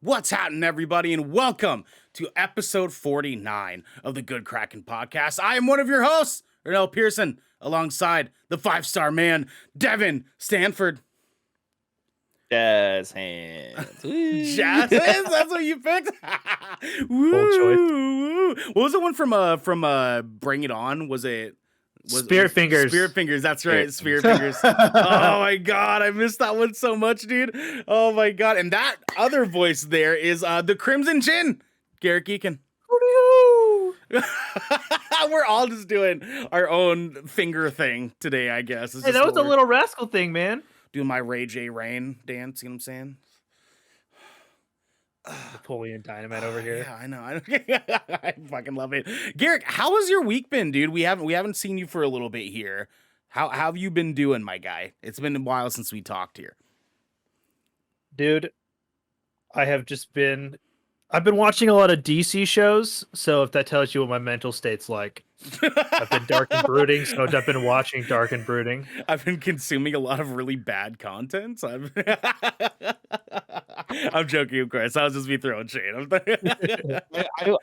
What's happening, everybody, and welcome to episode 49 of the Good Kraken podcast. I am one of your hosts, Ernell Pearson, alongside the five-star man, Devin Stanford. Jazz hands. Jazz hands? That's what you picked? Woo! What was the one from Bring It On? Was it... Spirit Fingers. Spirit Fingers, that's right. Spirit Fingers. Oh my god, I missed that one so much, dude. Oh my god. And that other voice there is the Crimson Chin, Garrick. We're all just doing our own finger thing today, I guess. Hey, that was a Little Rascal thing, man. Doing my Ray J Rain dance, you know what I'm saying? Napoleon Dynamite over here. Yeah, I know. I fucking love it. Garrick, how has your week been, dude? We haven't seen you for a little bit here. How have you been doing, my guy? It's been a while since we talked here. Dude, I've been watching a lot of DC shows, so if that tells you what my mental state's like. I've been dark and brooding, so I've been watching Dark and Brooding. I've been consuming a lot of really bad content. So I'm joking, of course. I'll just be throwing shade.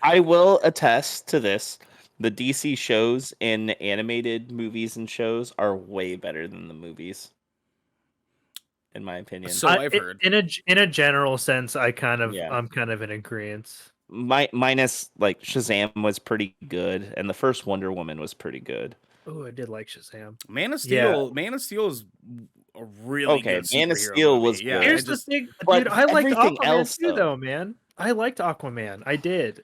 I will attest to this. The DC shows and animated movies and shows are way better than the movies, in my opinion. So I've heard. In a general sense, I'm kind of in agreement. Minus like Shazam was pretty good, and the first Wonder Woman was pretty good. Oh, I did like Shazam. Man of Steel. Yeah. Man of Steel is a really good Man of Steel movie. was good. Yeah, here's the thing, dude. I liked Aquaman too, though, man. I liked Aquaman. I did.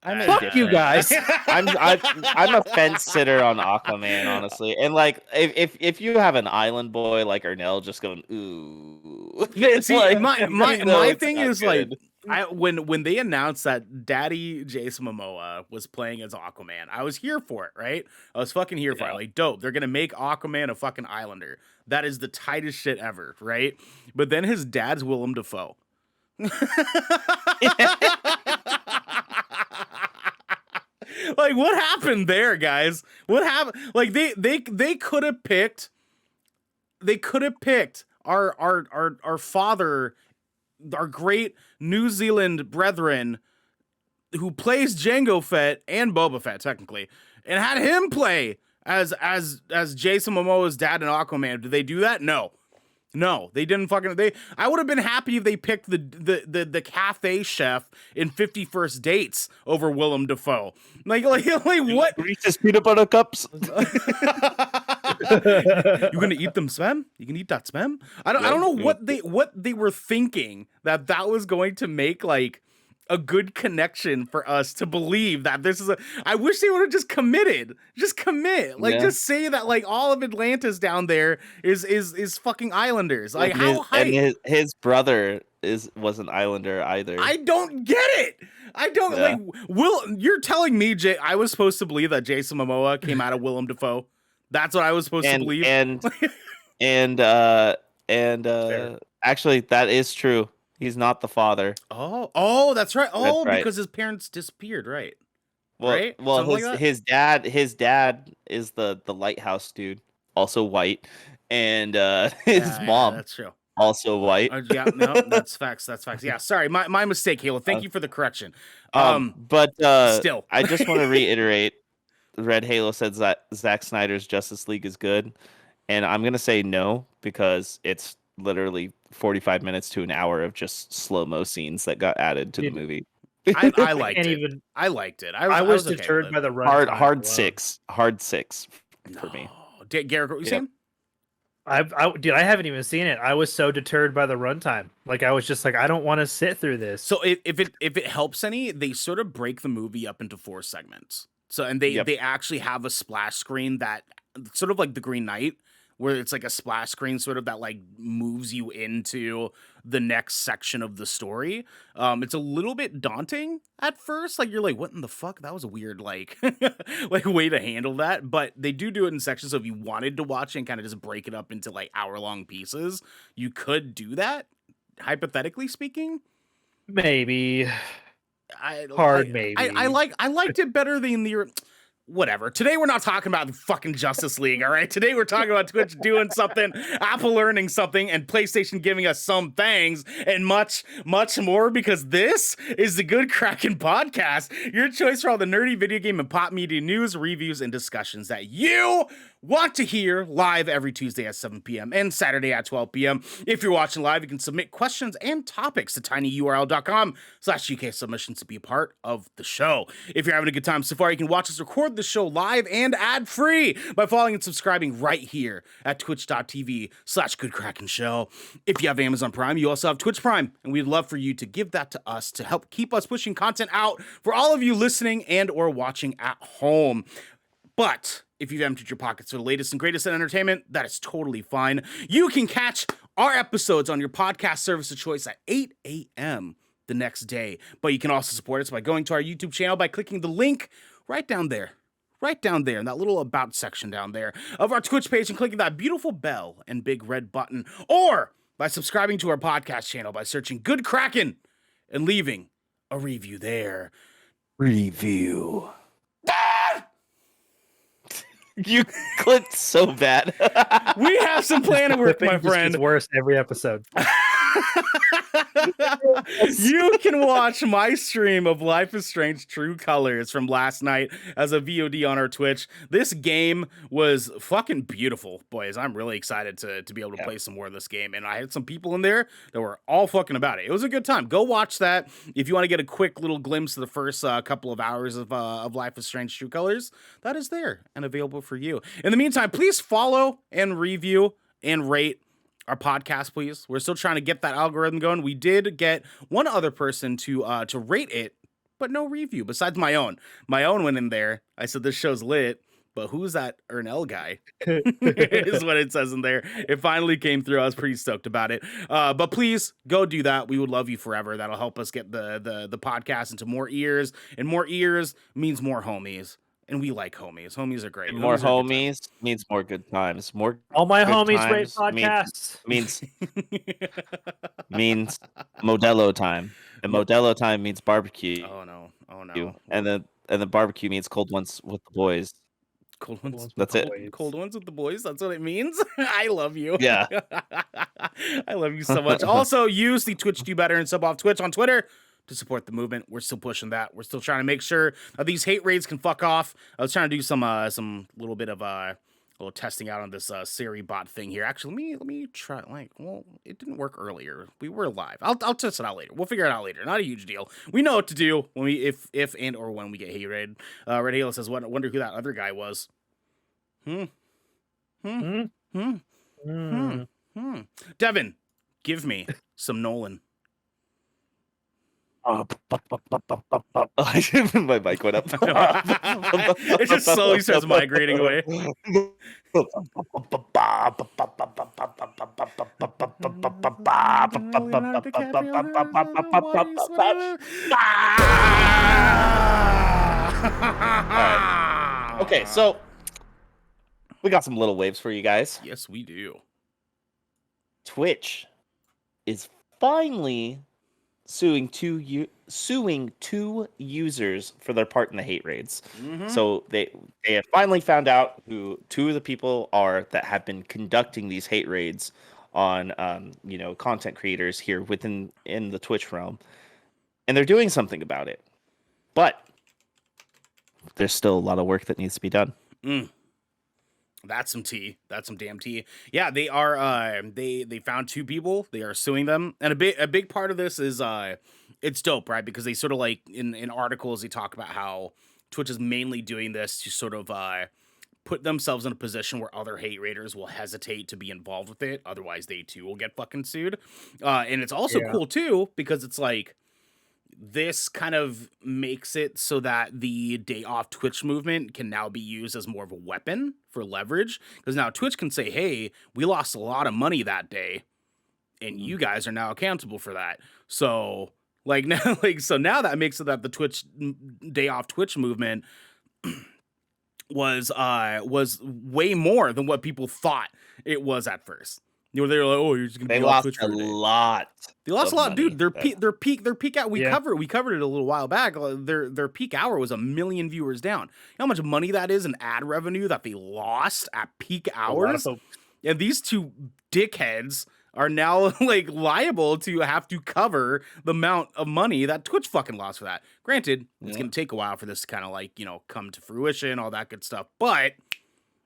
Fuck you guys. I'm a fence sitter on Aquaman, honestly. And like, if you have an island boy like Ernell just going ooh, see, like, my thing is good. Like, when they announced that Daddy Jason Momoa was playing as Aquaman, I was here for it, right? I was fucking here for it. Like, dope. They're gonna make Aquaman a fucking islander. That is the tightest shit ever, right? But then his dad's Willem Dafoe. Like, what happened there, guys? What happened? Like, they could have picked. They could have picked our father, our great New Zealand brethren, who plays Jango Fett and Boba Fett technically, and had him play as Jason Momoa's dad in Aquaman. Did they do that? No, they didn't fucking. I would have been happy if they picked the cafe chef in 50 First Dates over Willem Dafoe. Like what? Reese's peanut butter cups. You gonna eat them, Spam? You can eat that, Spam? I don't know what they were thinking that was going to make like a good connection for us to believe that this is a. I wish they would have just committed. Just commit. Like, just say that like all of Atlantis down there is fucking islanders. Like, how hype? And his brother was an islander either. I don't get it. I don't like. You're telling me, Jay? I was supposed to believe that Jason Momoa came out of Willem Dafoe. That's what I was supposed to believe. And actually, that is true. He's not the father. Oh, that's right. Oh, that's right. Because his parents disappeared, right? Well, right? Well, his dad is the lighthouse dude, also white, and his mom, that's true, also white. No, that's facts. That's facts. Yeah, sorry, my mistake, Halo. Thank you for the correction. But still, I just want to reiterate: Red Halo said that Zack Snyder's Justice League is good, and I'm gonna say no because it's literally 45 minutes to an hour of just slow-mo scenes that got added to the movie. I liked it. I liked it. I was deterred by the run. Hard six for me. Garrick, what were you saying? Dude, I haven't even seen it. I was so deterred by the runtime. Like, I was just like, I don't want to sit through this. So if it helps any, they sort of break the movie up into 4 segments. So and they actually have a splash screen that sort of like the Green Knight, where it's like a splash screen sort of that like moves you into the next section of the story. It's a little bit daunting at first. Like, you're like, what in the fuck? That was a weird, like, like way to handle that. But they do it in sections. So if you wanted to watch it and kind of just break it up into like hour-long pieces, you could do that, hypothetically speaking. Maybe. Maybe. I liked it better than the... whatever. Today we're not talking about the fucking Justice League, all right? Today we're talking about Twitch doing something, Apple learning something, and PlayStation giving us some things, and much, much more, because this is the Good Kraken Podcast, your choice for all the nerdy video game and pop media news, reviews, and discussions that you want to hear live every Tuesday at 7 p.m. and Saturday at 12 p.m. If you're watching live, you can submit questions and topics to tinyurl.com/UK submissions to be a part of the show. If you're having a good time so far, you can watch us record the show live and ad-free by following and subscribing right here at twitch.tv/goodkrakenshow. If you have Amazon Prime, you also have Twitch Prime, and we'd love for you to give that to us to help keep us pushing content out for all of you listening and or watching at home. But if you've emptied your pockets for the latest and greatest in entertainment, that is totally fine. You can catch our episodes on your podcast service of choice at 8 a.m. the next day. But you can also support us by going to our YouTube channel by clicking the link right down there in that little about section down there of our Twitch page and clicking that beautiful bell and big red button, or by subscribing to our podcast channel by searching Good Kraken and leaving a review there. Review. You clicked so bad. We have some plan of work, my friend. It's worse every episode. You can watch my stream of Life is Strange True Colors from last night as a VOD on our Twitch. This game was fucking beautiful, boys. I'm really excited to be able to play some more of this game, and I had some people in there that were all fucking about it. It was a good time. Go watch that if you want to get a quick little glimpse of the first couple of hours of Life is Strange True Colors. That is there and available for you. In the meantime, please follow and review and rate our podcast, please. We're still trying to get that algorithm going. We did get one other person to rate it, but no review besides my own. My own went in there. I said this show's lit, but who's that Ernell guy? Is what it says in there. It finally came through. I was pretty stoked about it. But please go do that. We would love you forever. That'll help us get the podcast into more ears, and more ears means more homies. And we like homies. Homies are great. More homies means more good times. More all my good homies rate times podcasts. means Modelo time, and Modelo time means barbecue. Oh no! And the barbecue means cold ones with the boys. Cold ones. That's it. Cold ones with the boys. That's what it means. I love you. Yeah. I love you so much. Also, use the Twitch Do Better and sub off Twitch on Twitter to support the movement. We're still pushing that. We're still trying to make sure that these hate raids can fuck off. I was trying to do some little bit of little testing out on this Siri bot thing here. Actually, let me try. It didn't work earlier. We were live. I'll test it out later. We'll figure it out later. Not a huge deal. We know what to do when we if and or when we get hate raided. Red Halo says, "Wonder who that other guy was." Devin, give me some Nolan. My mic went up. It just slowly starts migrating away. Okay, so we got some little waves for you guys. Yes, we do. Twitch is finally suing two users for their part in the hate raids. Mm-hmm. So they have finally found out who two of the people are that have been conducting these hate raids on content creators here in the Twitch realm, and they're doing something about it. But there's still a lot of work that needs to be done. That's some tea. That's some damn tea. Yeah, they are. They found two people. They are suing them, and a big part of this is it's dope, right? Because they sort of like in articles they talk about how Twitch is mainly doing this to sort of put themselves in a position where other hate raiders will hesitate to be involved with it. Otherwise, they too will get fucking sued. And it's also cool too because it's like, this kind of makes it so that the day off Twitch movement can now be used as more of a weapon for leverage. Because now Twitch can say, hey, we lost a lot of money that day, and you guys are now accountable for that. So now that makes it that the Twitch day off Twitch movement was way more than what people thought it was at first. You know, they were like, "Oh, you're just gonna They be off lost Twitch a for a day." lot. They lost a of lot, money dude. Their there. peak out. We Yeah. covered it a little while back. Their peak hour was 1 million viewers down. You know how much money that is in ad revenue that they lost at peak A lot of hours? folks. And these two dickheads are now like liable to have to cover the amount of money that Twitch fucking lost for that. Granted, it's Yeah. gonna take a while for this to kind of like, you know, come to fruition, all that good stuff. But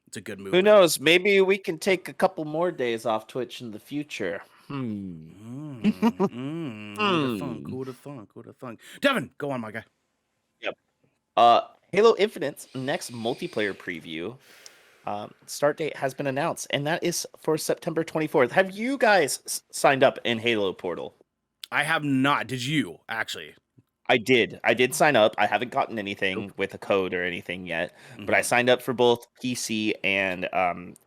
it's a good move. Who knows? Maybe we can take a couple more days off Twitch in the future. Who would've thunk? Who would've thunk? Who would've thunk? Devin, go on, my guy. Halo Infinite's next multiplayer preview start date has been announced, and that is for September 24th. Have you guys signed up in Halo Portal? I have not. Did you actually? I did. I did sign up. I haven't gotten anything with a code or anything yet, but I Mhm. signed up for both PC and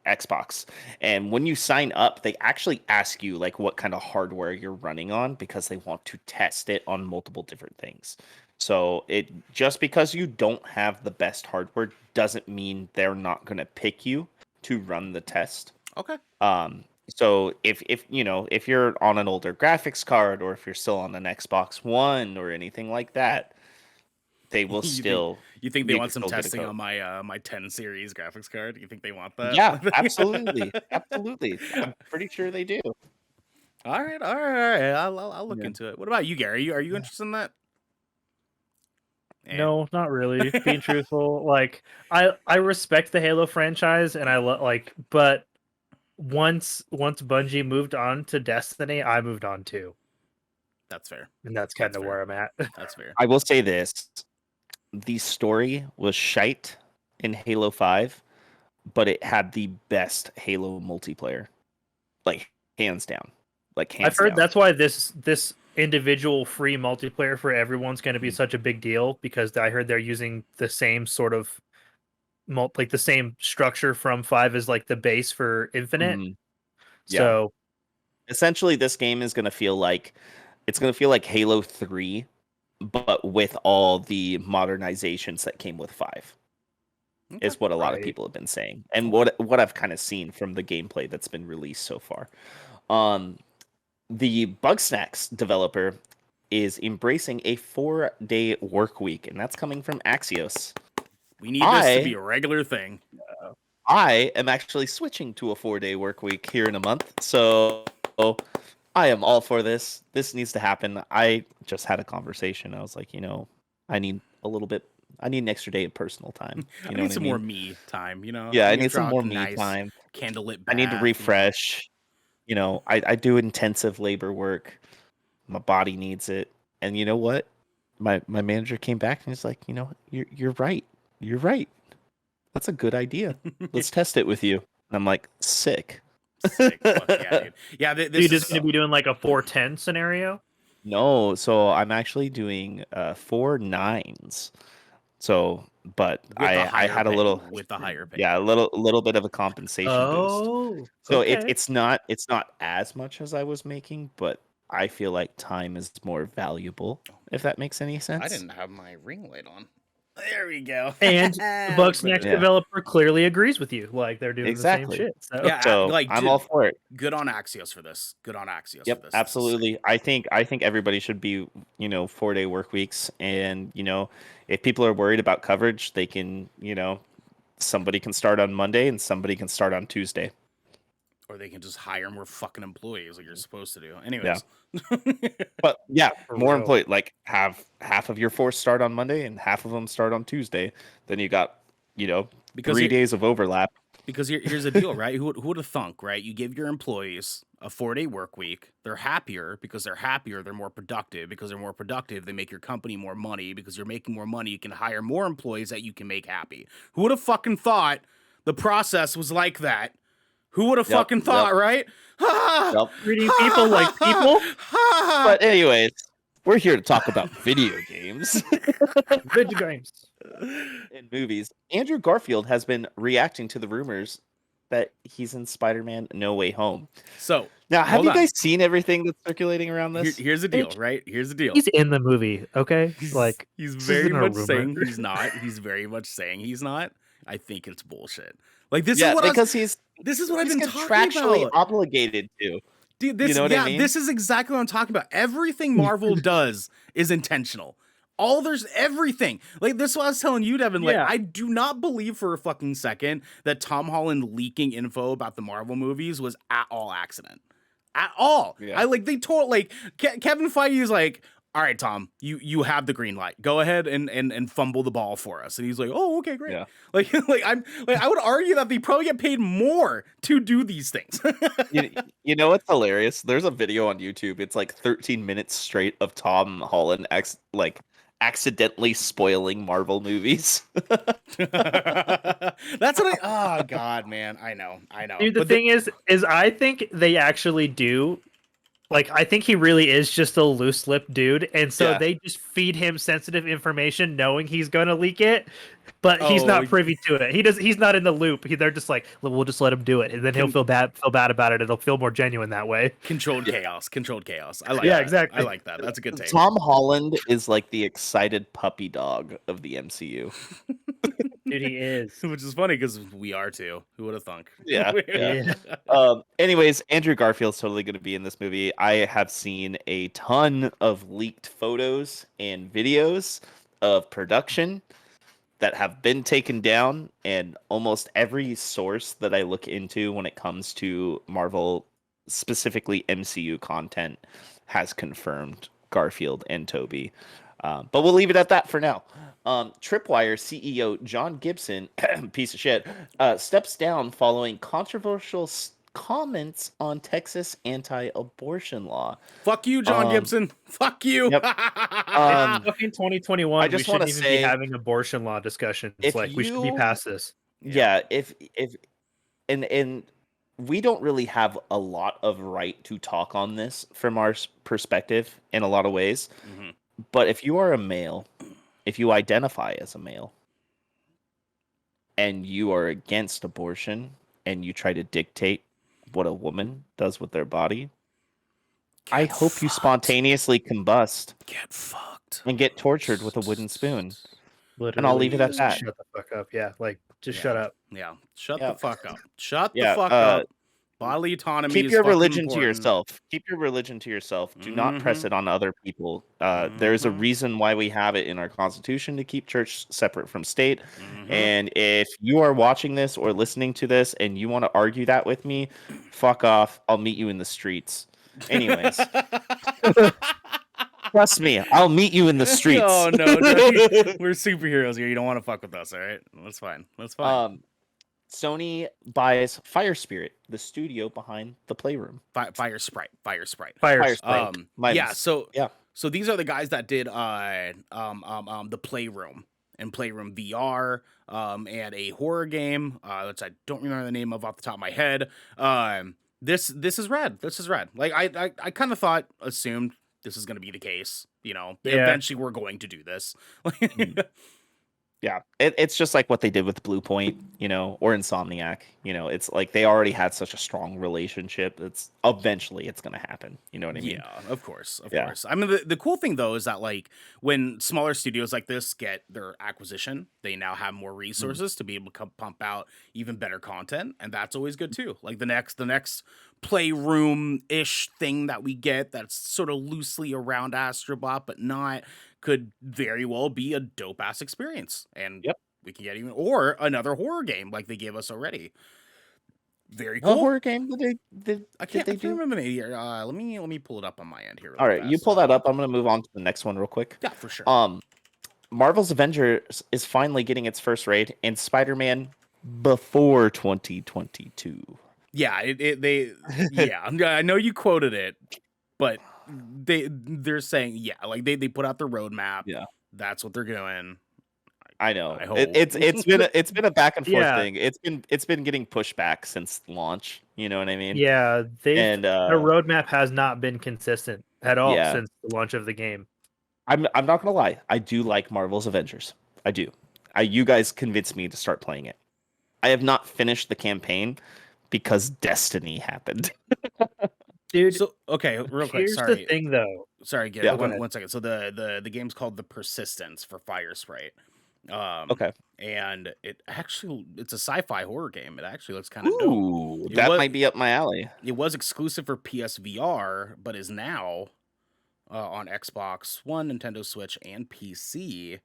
Xbox. And when you sign up, they actually ask you like what kind of hardware you're running on because they want to test it on multiple different things. So it just because you don't have the best hardware doesn't mean they're not going to pick you to run the test. Okay. So if you know if you're on an older graphics card or if you're still on an Xbox One or anything like that, they will You think- still. You think they You want can some still get a testing code. on my 10 series graphics card? You think they want that? Yeah, absolutely, absolutely. I'm pretty sure they do. All right. I'll look Yeah. into it. What about you, Gary? Are you interested in that? Eh. No, not really. Being truthful, like I respect the Halo franchise, and I like, but once Bungie moved on to Destiny, I moved on too, That's fair. and that's kind That's of fair. where I'm at. That's fair. I will say this: the story was shite in Halo 5, but it had the best Halo multiplayer, like hands down. Like hands I've heard down. that's why this individual free multiplayer for everyone's going to be such a big deal, because I heard they're using the same sort of like the same structure from 5 as like the base for Infinite. Mhm. Yeah. So Essentially, this game is going to feel like Halo 3, but with all the modernizations that came with 5. Okay. Is what a lot of Right. people have been saying, and what I've kind of seen from the gameplay that's been released so far. The Bugsnax developer is embracing a 4-day work week, and that's coming from Axios. We need this to be a regular thing. I am actually switching to a 4-day work week here in a month, so I am all for this. This needs to happen. I just had a conversation. I was like, I need an extra day of personal time. I need some more me time, you know? Yeah, I You need some draw more a me nice time. Candlelit I need to bath, refresh. I do intensive labor work. My body needs it. And you know what? My manager came back and he's like, you're right. You're right. That's a good idea. Let's test it with you. And I'm like, sick. Sick. Fuck yeah, dude. Yeah, So this you're just is going to be doing like a 410 scenario? No, so I'm actually doing 4 9s. So, but with the I higher had a pay, little with the higher pay. yeah, a little bit of a compensation boost. Oh, So okay. it's not as much as I was making, but I feel like time is more valuable, if that makes any sense. I didn't have my ring light on. There we go. And the Bugsnax Yeah. developer clearly agrees with you. Like they're doing Exactly. the same shit. So Yeah, So like I'm dude, all for it. good on Axios for this. Good on Axios for Yep, this. absolutely. I think everybody should be, 4-day work weeks, and if people are worried about coverage, they can, somebody can start on Monday and somebody can start on Tuesday. Or they can just hire more fucking employees like you're supposed to do. Anyways. But yeah, For more real. employee, like have half of your force start on Monday and half of them start on Tuesday. Then you got, Because 3 here- days of overlap. Because here's the deal, right? Who would have thunk, right? You give your employees a 4-day work week. They're happier. Because they're happier, they're more productive. Because they're more productive, they make your company more money. Because you're making more money, you can hire more employees that you can make happy. Who would have fucking thought the process was like that? Who would have Yep, fucking thought, right? Yep. treating people like people. But anyways, we're here to talk about video games Video games. and movies. Andrew Garfield has been reacting to the rumors that he's in Spider-Man No Way Home. So Now, have hold you on. guys seen everything that's circulating around this? Here's the deal, right? Here's the deal. He's in the movie, okay? Like he's this very isn't a much rumor. saying he's not. He's very much saying he's not. I think it's bullshit. Like this Yeah, is what I was, because he's This is what I've He's been talking contractually about. obligated to. Dude, this, You know what I mean? this is exactly what I'm talking about. Everything Marvel does is intentional. There's everything. Like, this is what I was telling you, Devin. Like, Yeah. I do not believe for a fucking second that Tom Holland leaking info about the Marvel movies was at all accident. At all. Yeah. They told, like, Kevin Feige is like, all right, Tom, you have the green light. Go ahead and fumble the ball for us. And he's like, oh, okay, great. Yeah. Like I would argue that they probably get paid more to do these things. You know what's hilarious? There's a video on YouTube. It's like 13 minutes straight of Tom Holland accidentally spoiling Marvel movies. That's what oh god, man. I know. Dude, the thing is I think they actually do. Like, I think he really is just a loose-lipped dude, and so Yeah. they just feed him sensitive information, knowing he's gonna leak it, but he's not privy to it. He's not in the loop. They're just like, we'll just let him do it, and then he'll feel bad about it. It'll feel more genuine that way. Controlled chaos. I like Yeah, that. exactly. I like that. That's a good take. Tom Holland is like the excited puppy dog of the MCU. Dude, he is. Which is funny because we are too. Who would have thunk? Yeah. Anyways, Andrew Garfield's totally going to be in this movie. I have seen a ton of leaked photos and videos of production that have been taken down, and almost every source that I look into when it comes to Marvel, specifically MCU content, has confirmed Garfield and Toby. But we'll leave it at that for now. Tripwire CEO John Gibson, piece of shit, steps down following controversial comments on Texas anti-abortion law. Fuck you, John Gibson. Fuck you. Yep. Fucking 2021. I just we want shouldn't to even say, be having abortion law discussions. Like, we should be past this. Yeah, if and we don't really have a lot of right to talk on this from our perspective in a lot of ways. Mm-hmm. But if you are a male, if you identify as a male, and you are against abortion, and you try to dictate what a woman does with their body, I hope you spontaneously combust. Get fucked. And get tortured with a wooden spoon. Literally, and I'll leave it at that. Shut the fuck up. Yeah, like, just shut up. Yeah, shut the fuck up. Shut the Yeah, fuck up. Bodily autonomy. Keep is your fucking religion important. to yourself. Keep your religion to yourself. Do not press it on other people. There's a reason why we have it in our Constitution to keep church separate from state. And if you are watching this or listening to this and you want to argue that with me, fuck off. I'll meet you in the streets. Anyways. Trust me, I'll meet you in the streets. Oh no, we're superheroes here. You don't want to fuck with us, all right? That's fine. That's fine. Sony buys Fire Spirit, the studio behind the Playroom. Fire Sprite. Yeah. So these are the guys that did the Playroom and Playroom VR and a horror game which I don't remember the name of off the top of my head. This is rad. This is rad. Like I kind of assumed this is going to be the case. You know, eventually we're going to do this. Yeah, it's just like what they did with Blue Point, you know, or Insomniac. You know, it's like they already had such a strong relationship. It's eventually it's gonna happen. You know what I mean? Yeah, of course. I mean, the cool thing though is that like when smaller studios like this get their acquisition, they now have more resources to be able to pump out even better content, and that's always good too. Like the next Playroom-ish thing that we get that's sort of loosely around Astrobot, but not. Could very well be a dope ass experience, and we can get even or another horror game like they gave us already. Very cool. A horror game? I can't remember the name here. Let me pull it up on my end here. All right, you pull that up. I'm gonna move on to the next one real quick. Yeah, for sure. Marvel's Avengers is finally getting its first raid, and Spider-Man before 2022. Yeah, I know you quoted it, but they're saying like they put out their roadmap. Yeah, that's what they're doing. I know. It's been a back and forth thing. It's been getting pushed back since launch. You know what I mean? Yeah, their roadmap has not been consistent at all since the launch of the game. I'm not gonna lie. I do like Marvel's Avengers. I do. You guys convinced me to start playing it. I have not finished the campaign because Destiny happened. Dude, so okay, real quick. Here's Sorry. the thing, though. Sorry, Go one second. So the game's called The Persistence for Fire Sprite. Okay. and it's a sci-fi horror game. It actually looks kind of dope. Ooh, It that was might be up my alley. it was exclusive for PSVR, but is now on Xbox One, Nintendo Switch, and PC.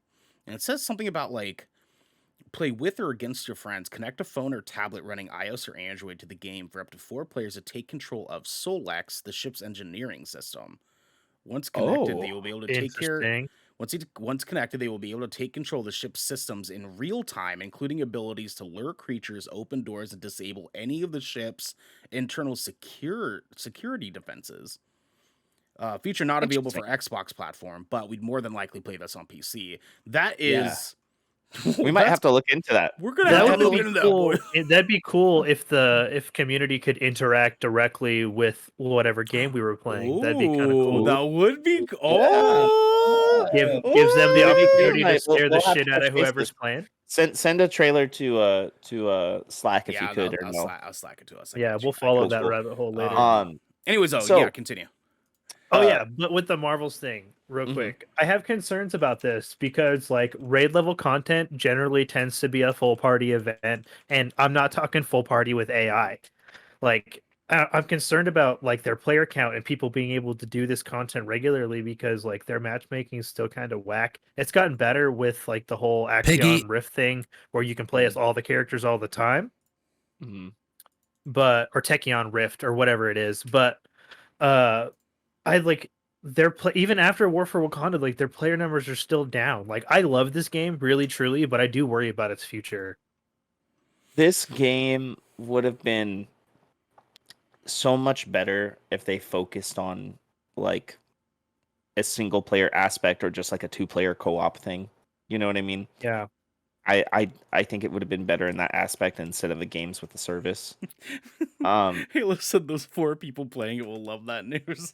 And it says something about like play with or against your friends. Connect a phone or tablet running iOS or Android to the game for up to 4 players to take control of Solex, the ship's engineering system. Once connected, they Oh, will be able to take care. Interesting. Once connected, they will be able to take control of the ship's systems in real time, including abilities to lure creatures, open doors, and disable any of the ship's internal security defenses. Feature not available interesting. for Xbox platform, but we'd more than likely play this on PC. That Yeah. is, We might have to look into that. We're gonna That have to would look be into that, cool. boy. That'd be cool if community could interact directly with whatever game we were playing. That'd be kind of cool. That would be. Yeah. Oh, Gives them the oh! opportunity to We'll- scare the we'll have shit to out of touch base whoever's this. playing. Send a trailer to Slack if you could, or no. I'll slack it to us. Yeah, we'll follow that Cool. rabbit hole later. Anyways, so- yeah, continue. Oh yeah, but with the Marvels thing, real Mhm. quick, I have concerns about this because like raid level content generally tends to be a full party event, and I'm not talking full party with AI. Like I'm concerned about like their player count and people being able to do this content regularly because like their matchmaking is still kind of whack. It's gotten better with like the whole Axion Rift thing where you can play as all the characters all the time, Mhm. but or Techion Rift or whatever it is, but I like even after War for Wakanda, like their player numbers are still down. Like I love this game really truly, but I do worry about its future. This game would have been so much better if they focused on like a single player aspect or just like a 2-player co-op thing. You know what I mean? Yeah. I think it would have been better in that aspect instead of the games with the service. Hey, listen, those 4 people playing it will love that news.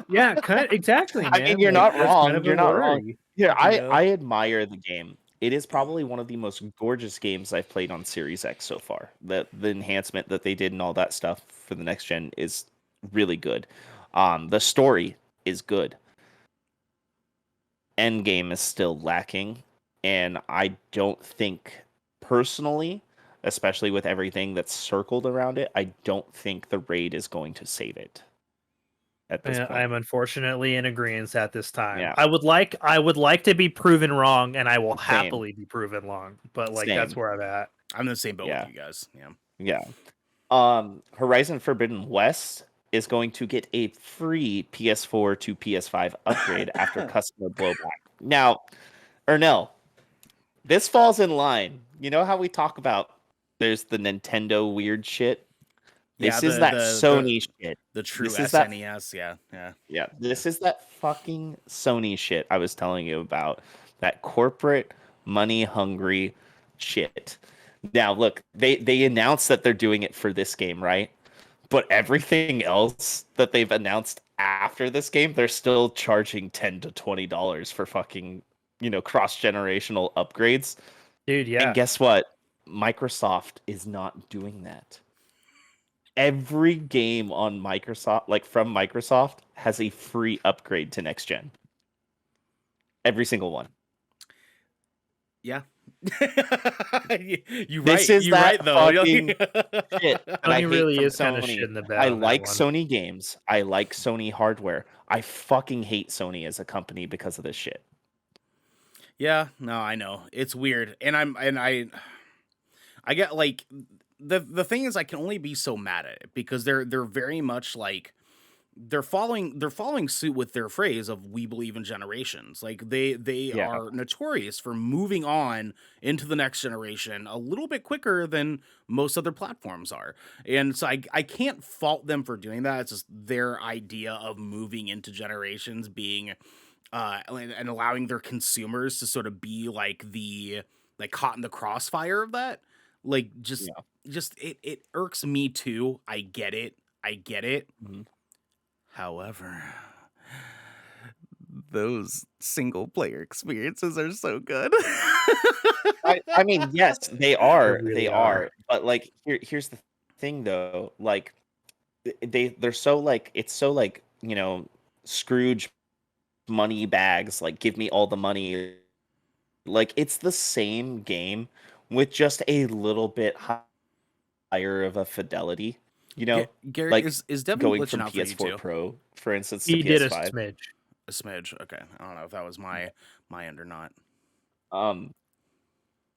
Yeah, exactly, man. I mean, you're Like, not that's wrong. kind of a You're not wrong. worry. Yeah, You know? I admire the game. It is probably one of the most gorgeous games I've played on Series X so far. The enhancement that they did and all that stuff for the next gen is really good. The story is good. Endgame is still lacking, and I don't think personally, especially with everything that's circled around it, I don't think the raid is going to save it at this point. I'm unfortunately in agreement at this time. Yeah. I would like to be proven wrong, and I will Same. happily be proven wrong. But like that's Same. where I'm at. I'm in the same boat Yeah. with you guys. Yeah. Yeah. Horizon Forbidden West is going to get a free PS4 to PS5 upgrade after customer blowback. Now, Ernell, this falls in line. You know how we talk about there's the Nintendo weird shit? This is that Sony shit. The true This is that- SNES. Yeah. Yeah, this is that fucking Sony shit I was telling you about. That corporate money hungry shit. Now, look, they announced that they're doing it for this game, right? But everything else that they've announced after this game, they're still charging $10 to $20 for fucking, cross-generational upgrades. Dude, yeah. And guess what? Microsoft is not doing that. Every game on Microsoft, like from Microsoft, has a free upgrade to next gen. Every single one. Yeah. You're This right. is You're that right, though. fucking shit that I Sony hate really from is kind of Sony. shit in the bed. I on that like one. Sony games. I like Sony hardware. I fucking hate Sony as a company because of this shit. Yeah, no, I know. It's weird. And I get like the thing is I can only be so mad at it because they're very much like they're following suit with their phrase of we believe in generations. Like they Yeah. are notorious for moving on into the next generation a little bit quicker than most other platforms are. And so I can't fault them for doing that. It's just their idea of moving into generations being and allowing their consumers to sort of be like caught in the crossfire of that. Like just it irks me too. I get it. Mm-hmm. However, those single player experiences are so good. I mean, yes, they are. They really They are. are. But like here's the thing though. Like they're so like it's so like, Scrooge money bags, like give me all the money Like it's the same game with just a little bit higher of a fidelity, you know? Garrick, Like is Devin going glitching from out for you PS4 too? Pro, for instance, to He did a PS5. smidge. A smidge. Okay, I don't know if that was my end or not. Um,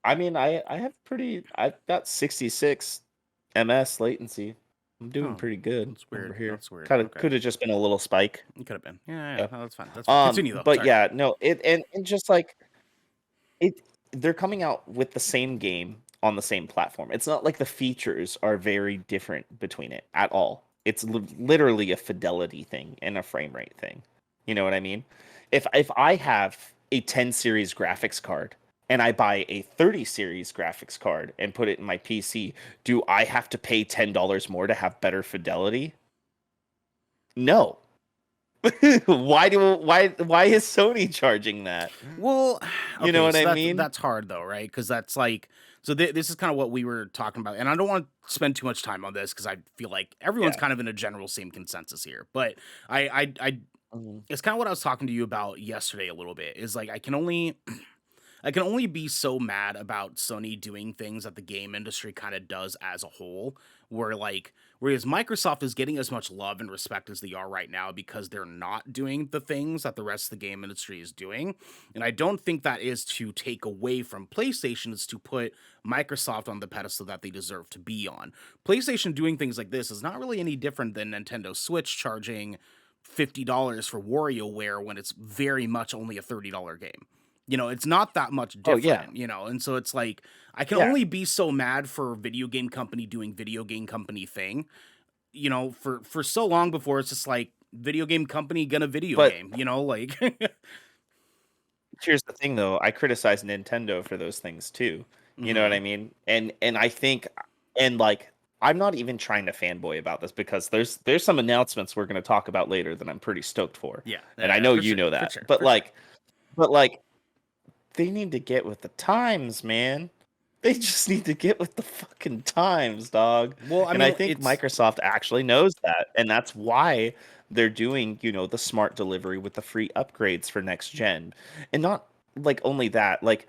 I mean, I've got 66 ms latency. I'm doing Oh, pretty good that's over weird. here. That's weird. Kind of Okay, could have just been a little spike. it could have been. Yeah, Yeah. no, that's fine. That's fine. Continue though. But Sorry. yeah, no, and just like it, they're coming out with the same game on the same platform. It's not like the features are very different between it at all. It's literally a fidelity thing and a frame rate thing. You know what I mean? If I have a 10 series graphics card and I buy a 30 series graphics card and put it in my PC, do I have to pay $10 more to have better fidelity? No. Why is Sony charging that? Well, You know okay, what so I mean? that's hard though, right? Because that's like, so this is kind of what we were talking about, and I don't want to spend too much time on this because I feel like everyone's Yeah. kind of in a general same consensus here. But I Mhm. it's kind of what I was talking to you about yesterday a little bit. Is like I can only be so mad about Sony doing things that the game industry kind of does as a whole, where like whereas Microsoft is getting as much love and respect as they are right now because they're not doing the things that the rest of the game industry is doing. And I don't think that is to take away from PlayStation, it's to put Microsoft on the pedestal that they deserve to be on. PlayStation doing things like this is not really any different than Nintendo Switch charging $50 for WarioWare when it's very much only a $30 game. It's not that much Oh yeah. different, and so it's like I can Yeah. only be so mad for video game company doing video game company thing, for so long before it's just like video game company gonna video But game, like here's the thing though, I criticize Nintendo for those things too. You know what I Mhm. mean? And I think and like I'm not even trying to fanboy about this because there's some announcements we're going to talk about later that I'm pretty stoked for. Yeah, And I know for you sure, know for that. sure, But for sure. like they need to get with the times, man. They just need to get with the fucking times, dog. Well, I And I mean, think it's Microsoft actually knows that. And that's why they're doing, the smart delivery with the free upgrades for next gen. And not like only that, like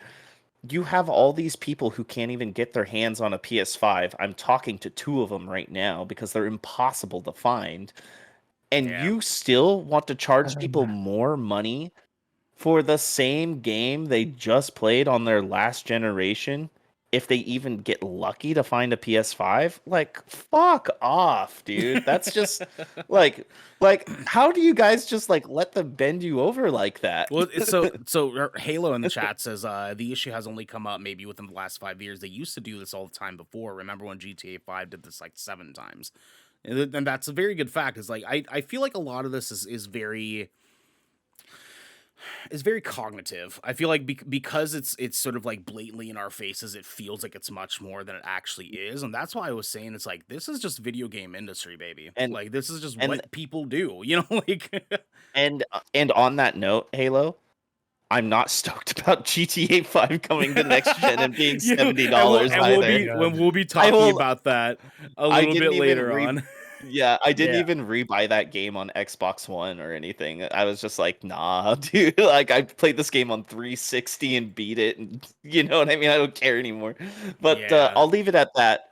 you have all these people who can't even get their hands on a PS5. I'm talking to two of them right now because they're impossible to find. And yeah. you still want to charge people Um, more money for the same game they just played on their last generation, if they even get lucky to find a PS5, like fuck off, dude. That's just like how do you guys just like let them bend you over like that? Well, so Halo in the chat says the issue has only come up maybe within the last 5 years. They used to do this all the time before. Remember when GTA 5 did this like 7 times? And that's a very good fact. Is like I feel like a lot of this is very cognitive. I feel like because it's sort of like blatantly in our faces, it feels like it's much more than it actually is, and that's why I was saying it's like this is just video game industry, baby. And Like this is just and what people do, like. and on that note, Halo, I'm not stoked about GTA 5 coming to next gen and being $70 And we'll either. be God. I talking will about that a I little didn't bit even later on. yeah, I didn't Yeah. even rebuy that game on Xbox One or anything. I was just like, nah, dude. Like I played this game on 360 and beat it, and you know what I mean? I don't care anymore. But Yeah. I'll leave it at that.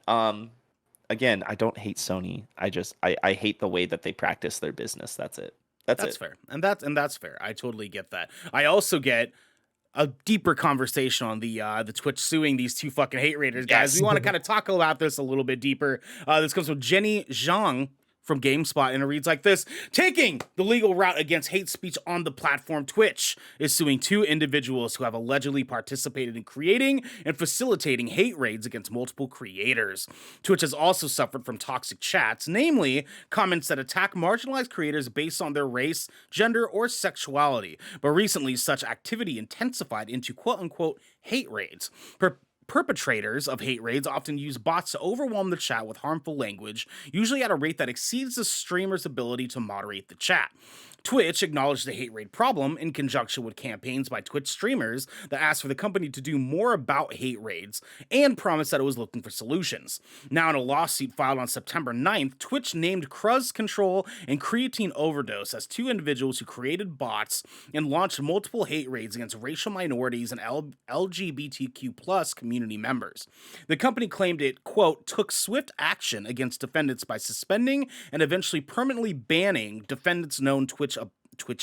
Again, I don't hate Sony. I hate the way that they practice their business. That's it. That's That's it. fair. And that's fair. I totally get that. I also get a deeper conversation on the Twitch suing these two fucking hate raiders, guys. We Yes. want to kind of talk about this a little bit deeper. This comes from Jenny Zhang from GameSpot, and it reads like this: taking the legal route against hate speech on the platform Twitch is suing two individuals who have allegedly participated in creating and facilitating hate raids against multiple creators. Twitch has also suffered from toxic chats, namely comments that attack marginalized creators based on their race, gender, or sexuality. But recently, such activity intensified into quote-unquote hate raids. Perpetrators of hate raids often use bots to overwhelm the chat with harmful language, usually at a rate that exceeds the streamer's ability to moderate the chat. Twitch acknowledged the hate raid problem in conjunction with campaigns by Twitch streamers that asked for the company to do more about hate raids and promised that it was looking for solutions. Now, in a lawsuit filed on September 9th, Twitch named Cruz Control and Creatine Overdose as two individuals who created bots and launched multiple hate raids against racial minorities and LGBTQ plus community members. The company claimed it, quote, took swift action against defendants by suspending and eventually permanently banning defendants' known Twitch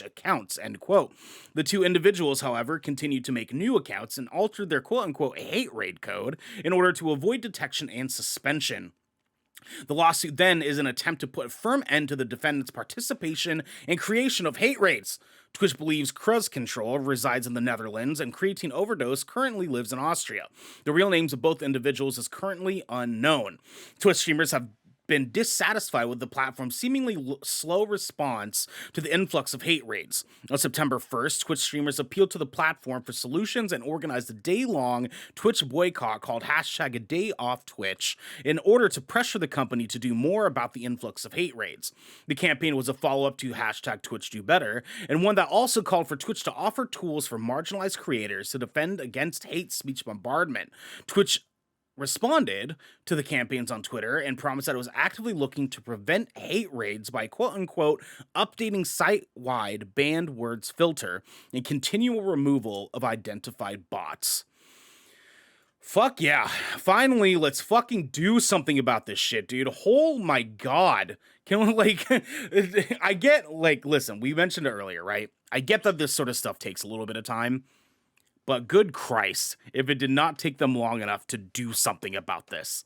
accounts, end quote. The two individuals, however, continued to make new accounts and altered their quote-unquote hate raid code in order to avoid detection and suspension. The lawsuit then is an attempt to put a firm end to the defendant's participation and creation of hate raids. Twitch believes Cruz Control resides in the Netherlands and Creatine Overdose currently lives in Austria. The real names of both individuals is currently unknown. Twitch streamers have been dissatisfied with the platform's seemingly slow response to the influx of hate raids. On September 1st, Twitch streamers appealed to the platform for solutions and organized a day-long Twitch boycott called hashtag a day off Twitch in order to pressure the company to do more about the influx of hate raids. The campaign was a follow-up to hashtag Twitch Do Better, and one that also called for Twitch to offer tools for marginalized creators to defend against hate speech bombardment. Twitch responded to the campaigns on Twitter and promised that it was actively looking to prevent hate raids by quote-unquote updating site-wide banned words filter and continual removal of identified bots. Fuck yeah. Finally, let's fucking do something about this shit, dude. Oh my god. Can we, like, I get, like, listen, we mentioned it earlier, right? I get that this sort of stuff takes a little bit of time. But good Christ, if it did not take them long enough to do something about this.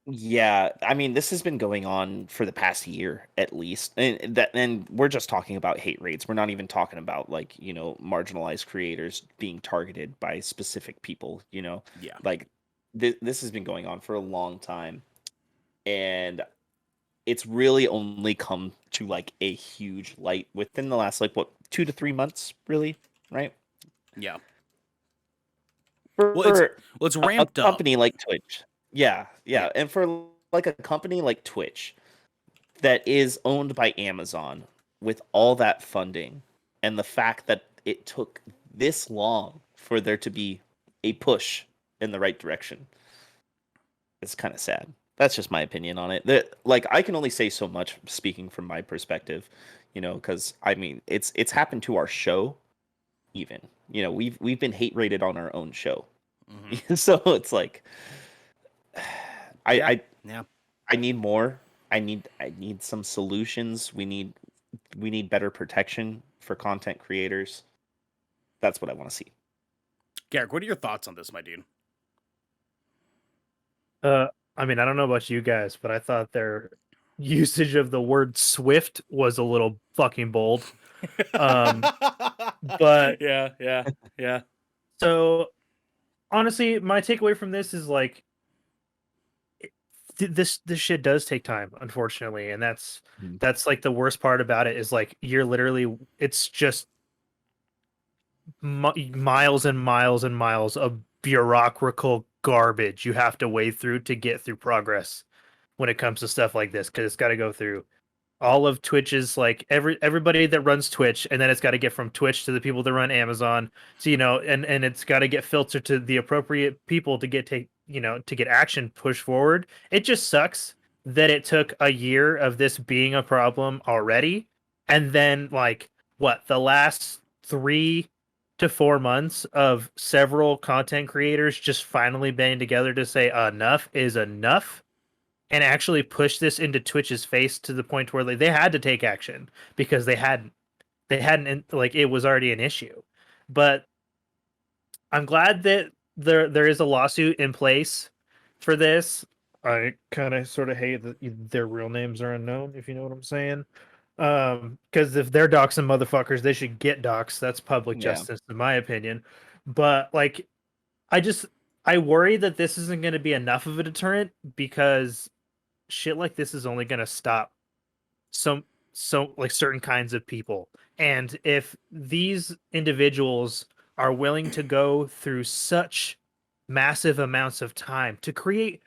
Yeah, I mean, this has been going on for the past year at least, and we're just talking about hate raids. We're not even talking about, like, marginalized creators being targeted by specific people. Yeah. Like this has been going on for a long time, and it's really only come to like a huge light within the last 2 to 3 months, really, right? Yeah. For it's a ramped up. company like Twitch. Yeah, and for like a company like Twitch that is owned by Amazon with all that funding and the fact that it took this long for there to be a push in the right direction, it's kind of sad. That's just my opinion on it. Like, I can only say so much speaking from my perspective, because I mean, it's happened to our show. Even, we've been hate rated on our own show. Mm-hmm. So it's like, I need more. I need some solutions. We need better protection for content creators. That's what I want to see. Garrick, what are your thoughts on this, my dude? I mean, I don't know about you guys, but I thought their usage of the word swift was a little fucking bold. But yeah. So honestly, my takeaway from this is like, this shit does take time, unfortunately, and that's like the worst part about it is like it's just miles and miles and miles of bureaucratical garbage you have to wade through to get through progress when it comes to stuff like this, because it's got to go through all of Twitch's, like, everybody that runs Twitch, and then it's got to get from Twitch to the people that run Amazon. So, and it's got to get filtered to the appropriate people to get action pushed forward. It just sucks that it took a year of this being a problem already, and then like the last 3 to 4 months of several content creators just finally banding together to say enough is enough, and actually push this into Twitch's face to the point where they had to take action because they hadn't, like, it was already an issue. But I'm glad that there is a lawsuit in place for this. I kind of sort of hate that their real names are unknown, if you know what I'm saying. Because if they're doxing motherfuckers, they should get doxed. That's public justice, in my opinion. But like, I worry that this isn't going to be enough of a deterrent, because shit like this is only going to stop so like certain kinds of people. And if these individuals are willing to go through such massive amounts of time to create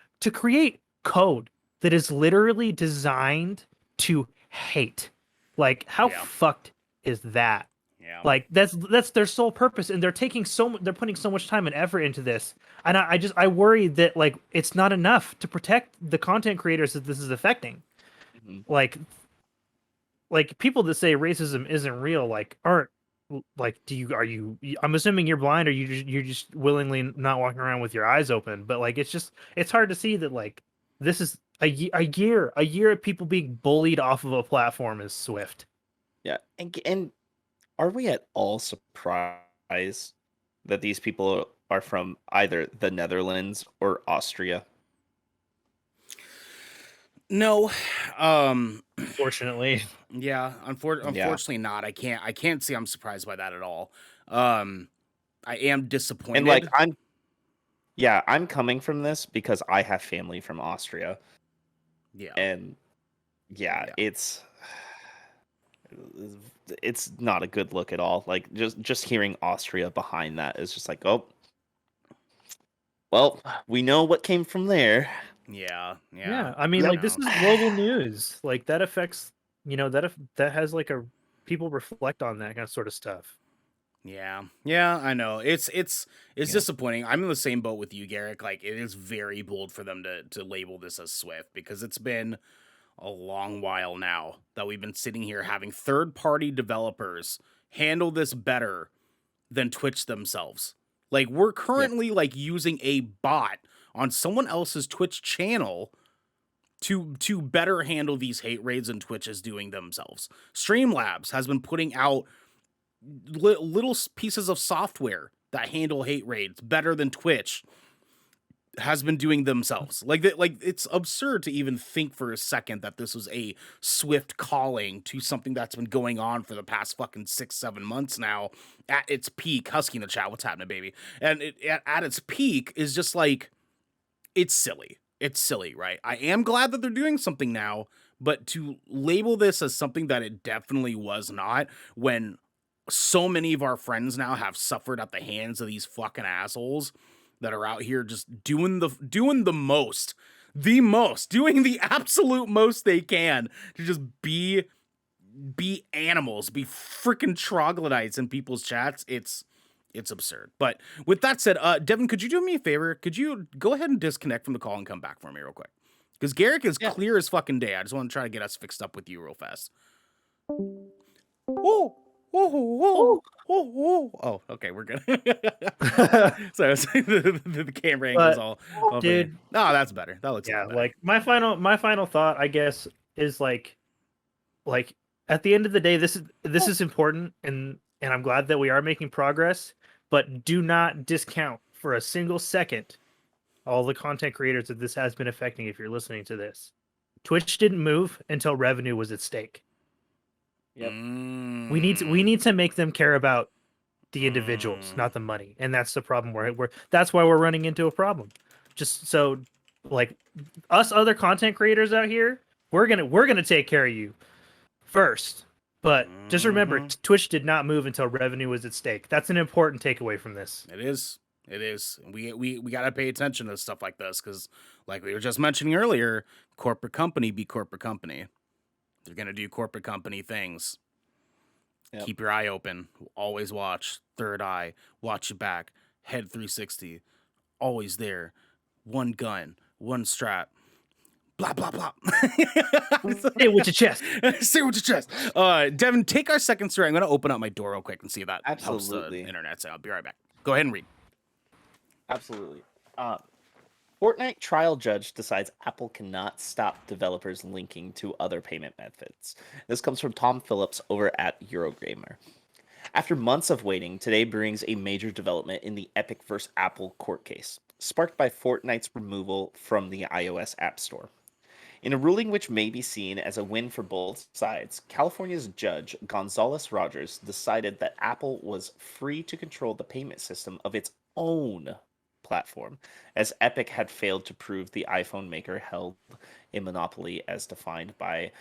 code that is literally designed to hate. Like, how Yeah. fucked is that? Yeah. Like, that's their sole purpose, and they're putting so much time and effort into this, and I worry that like it's not enough to protect the content creators that this is affecting. Mhm. Like people that say racism isn't real, like aren't like I'm assuming you're blind, or you're just willingly not walking around with your eyes open, but like it's hard to see that like this is a year of people being bullied off of a platform is Swift. Yeah, and are we at all surprised that these people are from either the Netherlands or Austria? No. Fortunately. Yeah, Yeah, unfortunately not. I can't say I'm surprised by that at all. Um I am and like disappointed. I'm coming from this because I have family from Austria, Yeah. and yeah, Yeah. it's not a good look at all. Like just hearing Austria behind that is just like, oh, well, we know what came from there. Yeah. Yeah. Yeah, I mean, Yep. like this is global news. Like that affects, that has like a people reflect on that kind of sort of stuff. Yeah. Yeah, I know. It's Yeah. disappointing. I'm in the same boat with you, Garrick. Like it is very bold for them to label this as Swift because it's been a long while now that we've been sitting here having third-party developers handle this better than Twitch themselves. Like we're Yeah. currently like using a bot on someone else's Twitch channel to better handle these hate raids than Twitch is doing themselves. Streamlabs has been putting out little pieces of software that handle hate raids better than Twitch has been doing themselves. Like that, like it's absurd to even think for a second that this was a swift calling to something that's been going on for the past fucking 6-7 months now at its peak. Husky in the chat, what's happening, baby? And at its peak is just like it's silly. It's silly, right? I am glad that they're doing something now, but to label this as something that it definitely was not when so many of our friends now have suffered at the hands of these fucking assholes that are out here just doing the most, doing the absolute most they can to just be animals, be freaking troglodytes in people's chats. It's absurd. But with that said, Devin, could you do me a favor? Could you go ahead and disconnect from the call and come back for me real quick? Because Garrick is Yeah. clear as fucking day. I just want to try to get us fixed up with you real fast. Oh, oh, okay, we're good. So the camera angle's But all dude, oh, that's better. That looks a yeah, lot better. like my final thought, I guess, is like at the end of the day, this is important, and I'm glad that we are making progress, but do not discount for a single second all the content creators that this has been affecting if you're listening to this. Twitch didn't move until revenue was at stake. Yep. We need to make them care about the individuals, not the money. And that's the problem that's why we're running into a problem. Just so like us other content creators out here, we're gonna take care of you first. But just remember, Twitch did not move until revenue was at stake. That's an important takeaway from this. It is. It is. We gotta pay attention to stuff like this because, like we were just mentioning earlier, corporate company be corporate company. They're gonna do corporate company things. Yep. Keep your eye open. Always watch. Third eye. Watch your back. Head 360. Always there. One gun. One strap. Blah blah blah. Say it with your chest. Say it with your chest. Devin, take our second story. I'm gonna open up my door real quick and see if that helps the Absolutely. internet. So I'll be right back. Go ahead and read. Absolutely. Fortnite trial judge decides Apple cannot stop developers linking to other payment methods. This comes from Tom Phillips over at Eurogamer. After months of waiting, today brings a major development in the Epic vs. Apple court case, sparked by Fortnite's removal from the iOS App Store. In a ruling which may be seen as a win for both sides, California's judge, Gonzales Rogers, decided that Apple was free to control the payment system of its own platform, as Epic had failed to prove the iPhone maker held a monopoly as defined by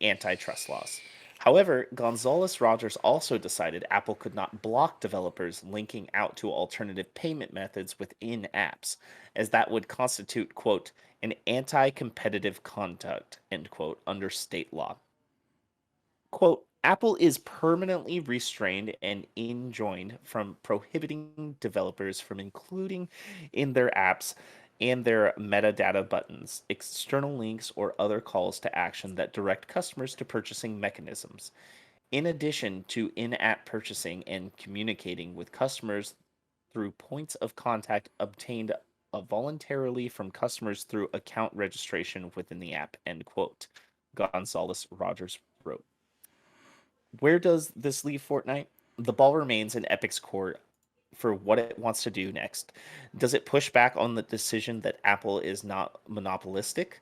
antitrust laws. However, Gonzales Rogers also decided Apple could not block developers linking out to alternative payment methods within apps, as that would constitute, quote, an anti-competitive conduct, end quote, under state law. Quote, Apple is permanently restrained and enjoined from prohibiting developers from including in their apps and their metadata buttons, external links, or other calls to action that direct customers to purchasing mechanisms. In addition to in app purchasing and communicating with customers through points of contact obtained voluntarily from customers through account registration within the app, end quote. Gonzalez Rogers wrote. Where does this leave Fortnite? The ball remains in Epic's court for what it wants to do next. Does it push back on the decision that Apple is not monopolistic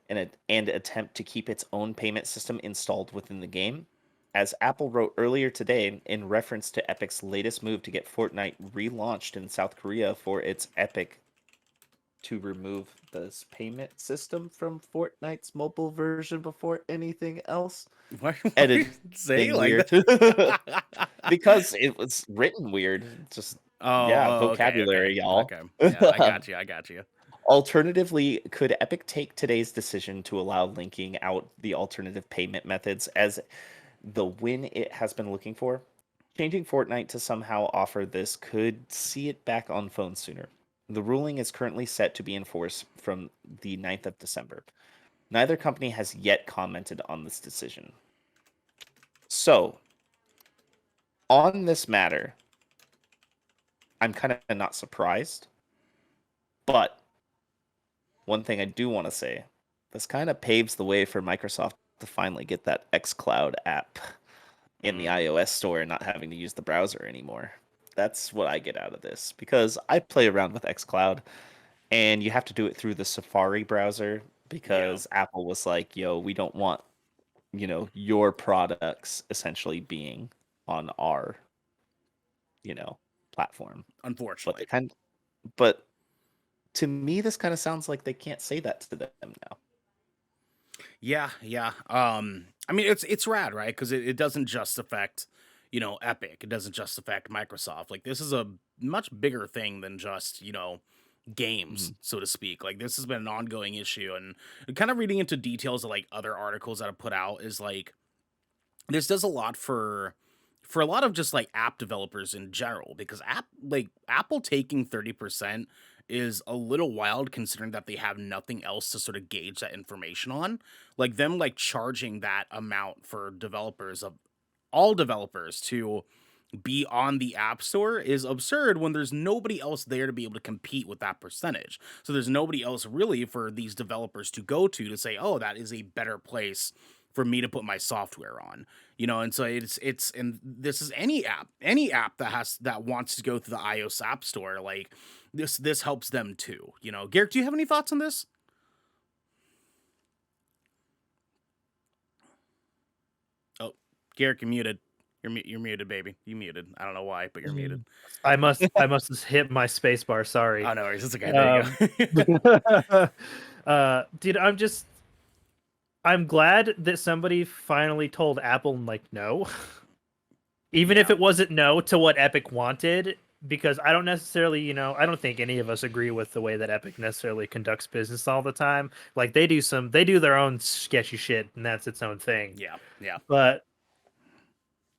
and attempt to keep its own payment system installed within the game? As Apple wrote earlier today in reference to Epic's latest move to get Fortnite relaunched in South Korea for its Epic to remove this payment system from Fortnite's mobile version before anything else. Why you Editing say like weird. that? Because it was written weird. Just yeah, vocabulary, y'all. Okay. Yeah, I got you. I got you. Alternatively, could Epic take today's decision to allow linking out the alternative payment methods as the win it has been looking for? Changing Fortnite to somehow offer this could see it back on phones sooner. The ruling is currently set to be enforced from the 9th of December. Neither company has yet commented on this decision. So, on this matter, I'm kind of not surprised. But one thing I do want to say, this kind of paves the way for Microsoft to finally get that xCloud app in the iOS store and not having to use the browser anymore. That's what I get out of this, because I play around with xCloud and you have to do it through the Safari browser because Apple was like, yo, we don't want, your products essentially being on our, platform. Unfortunately. But to me, this kind of sounds like they can't say that to them now. Yeah. I mean, it's rad, right? Because it doesn't just affect, Epic. It doesn't just affect Microsoft. Like, this is a much bigger thing than just, games, so to speak. Like, this has been an ongoing issue, and kind of reading into details of like other articles that have put out is like this does a lot for a lot of just like app developers in general, because Apple taking 30% is a little wild considering that they have nothing else to sort of gauge that information on. Like, them like charging that amount for developers of all developers to be on the App Store is absurd when there's nobody else there to be able to compete with that percentage. So there's nobody else really for these developers to go to say, oh, that is a better place for me to put my software on. And so and this is any app that wants to go through the iOS App Store, like this helps them too. Garrick, do you have any thoughts on this? Oh, Garrick, you're muted. You're muted, baby. You muted. I don't know why, but you're muted. I must have hit my space bar. Sorry. Oh, no worries. It's okay. There you go. Dude, I'm glad that somebody finally told Apple like no. Even if it wasn't no to what Epic wanted, because I don't necessarily, I don't think any of us agree with the way that Epic necessarily conducts business all the time. Like, they do their own sketchy shit, and that's its own thing. Yeah. But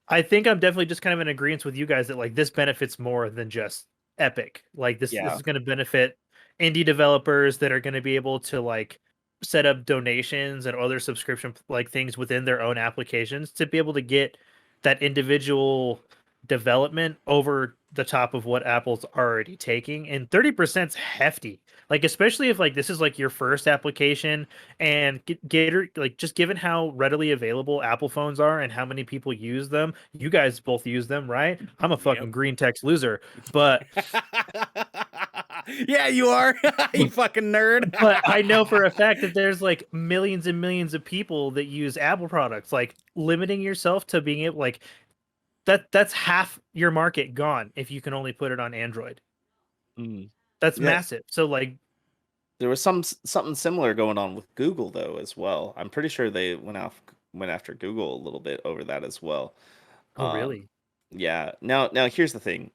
I think I'm definitely just kind of in agreement with you guys that like this benefits more than just Epic. Like, this is going to benefit indie developers that are going to be able to like set up donations and other subscription like things within their own applications to be able to get that individual development over the top of what Apple's already taking. And 30% is hefty. Like, especially if like this is like your first application, and Gator, like, just given how readily available Apple phones are and how many people use them, you guys both use them, right? I'm a fucking green text loser, but yeah, you are. You fucking nerd. But I know for a fact that there's like millions and millions of people that use Apple products. Like, limiting yourself to being able like that's half your market gone if you can only put it on Android. That's massive. So like, there was something similar going on with Google though as well. I'm pretty sure they went after Google a little bit over that as well. Oh, really? Yeah. Now here's the thing.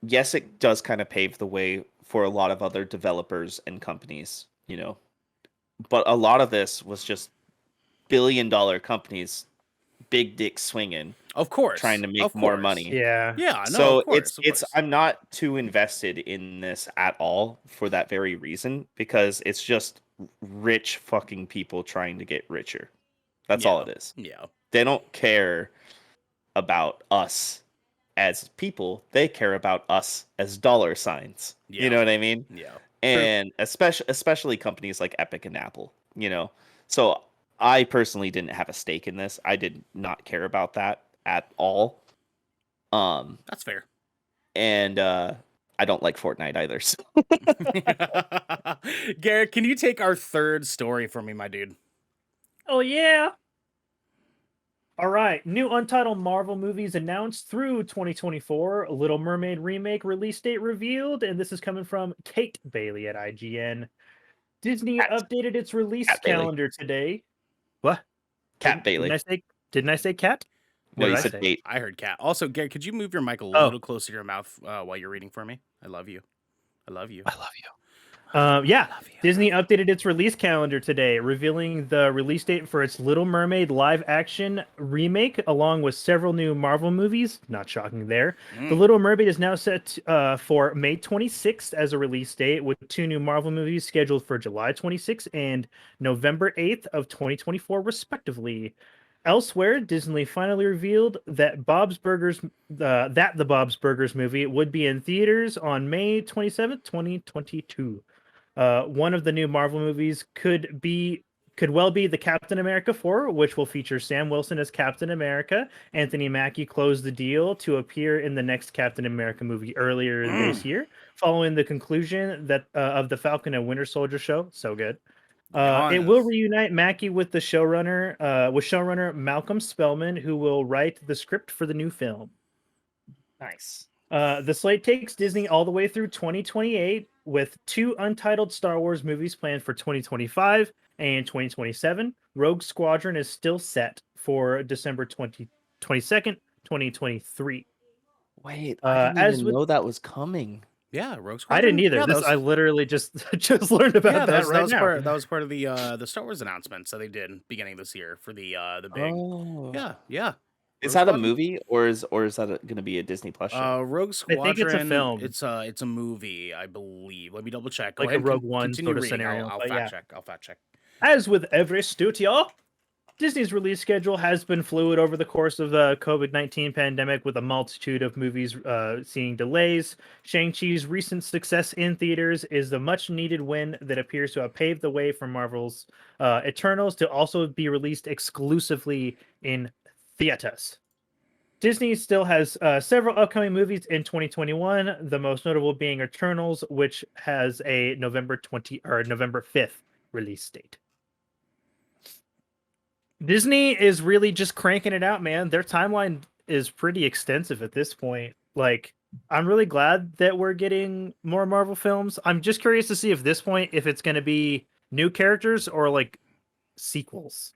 Yes, it does kind of pave the way for a lot of other developers and companies, but a lot of this was just billion-dollar companies big dick swinging, Of course. trying to make Of more course. money. Yeah. Yeah, no, So of course. Of it's course. I'm not too invested in this at all for that very reason, because it's just rich fucking people trying to get richer. That's all it is. Yeah. They don't care about us as people. They care about us as dollar signs. Yeah. You know what I mean? Yeah. And especially companies like Epic and Apple, you know. So I personally didn't have a stake in this. I did not care about that at all. That's fair. And I don't like Fortnite either. So. Garrick, can you take our third story for me, my dude? Oh yeah. All right, new Untitled Marvel movies announced through 2024. Little Mermaid remake release date revealed, and this is coming from Kate Bailey at IGN. Disney updated its release Cat Bailey. calendar today. What? Cat Bailey. Didn't I say cat? No, What you did I said say? Kate. I heard cat. Also, Garrick, could you move your mic a Oh. little closer to your mouth while you're reading for me? I love you. I love you. I love you. Disney updated its release calendar today, revealing the release date for its Little Mermaid live-action remake, along with several new Marvel movies. Not shocking there. The Little Mermaid is now set for May 26th as a release date, with 2 new Marvel movies scheduled for July 26th and November 8th of 2024, respectively. Elsewhere, Disney finally revealed that the Bob's Burgers movie would be in theaters on May 27th, 2022. One of the new Marvel movies could well be the Captain America 4, which will feature Sam Wilson as Captain America. Anthony Mackie closed the deal to appear in the next Captain America movie earlier this year, following the conclusion of the Falcon and Winter Soldier show. So good. It will reunite Mackie with the showrunner Malcolm Spellman, who will write the script for the new film. Nice. The slate takes Disney all the way through 2028, with 2 untitled Star Wars movies planned for 2025 and 2027. Rogue Squadron is still set for December 22nd, 2023. Wait, I didn't as even with- know that was coming. Yeah, Rogue Squadron. I didn't either. Yeah, I literally just learned about that right now. That was part of the Star Wars announcement that they did beginning of this year for the big. Oh. Yeah. Is Rogue that a Squadron? movie or is that going to be a Disney Plus show? Rogue Squadron. I think it's a film. It's a movie, I believe. Let me double check. Like a Rogue One continue sort of reading. scenario, I'll but fact yeah. check. I'll fact check. As with every studio, Disney's release schedule has been fluid over the course of the COVID-19 pandemic, with a multitude of movies seeing delays. Shang-Chi's recent success in theaters is the much-needed win that appears to have paved the way for Marvel's Eternals to also be released exclusively in theaters. Disney still has several upcoming movies in 2021, the most notable being Eternals, which has a November 5th release date. Disney is really just cranking it out, man. Their timeline is pretty extensive at this point. Like, I'm really glad that we're getting more Marvel films. I'm just curious to see if it's going to be new characters or like sequels.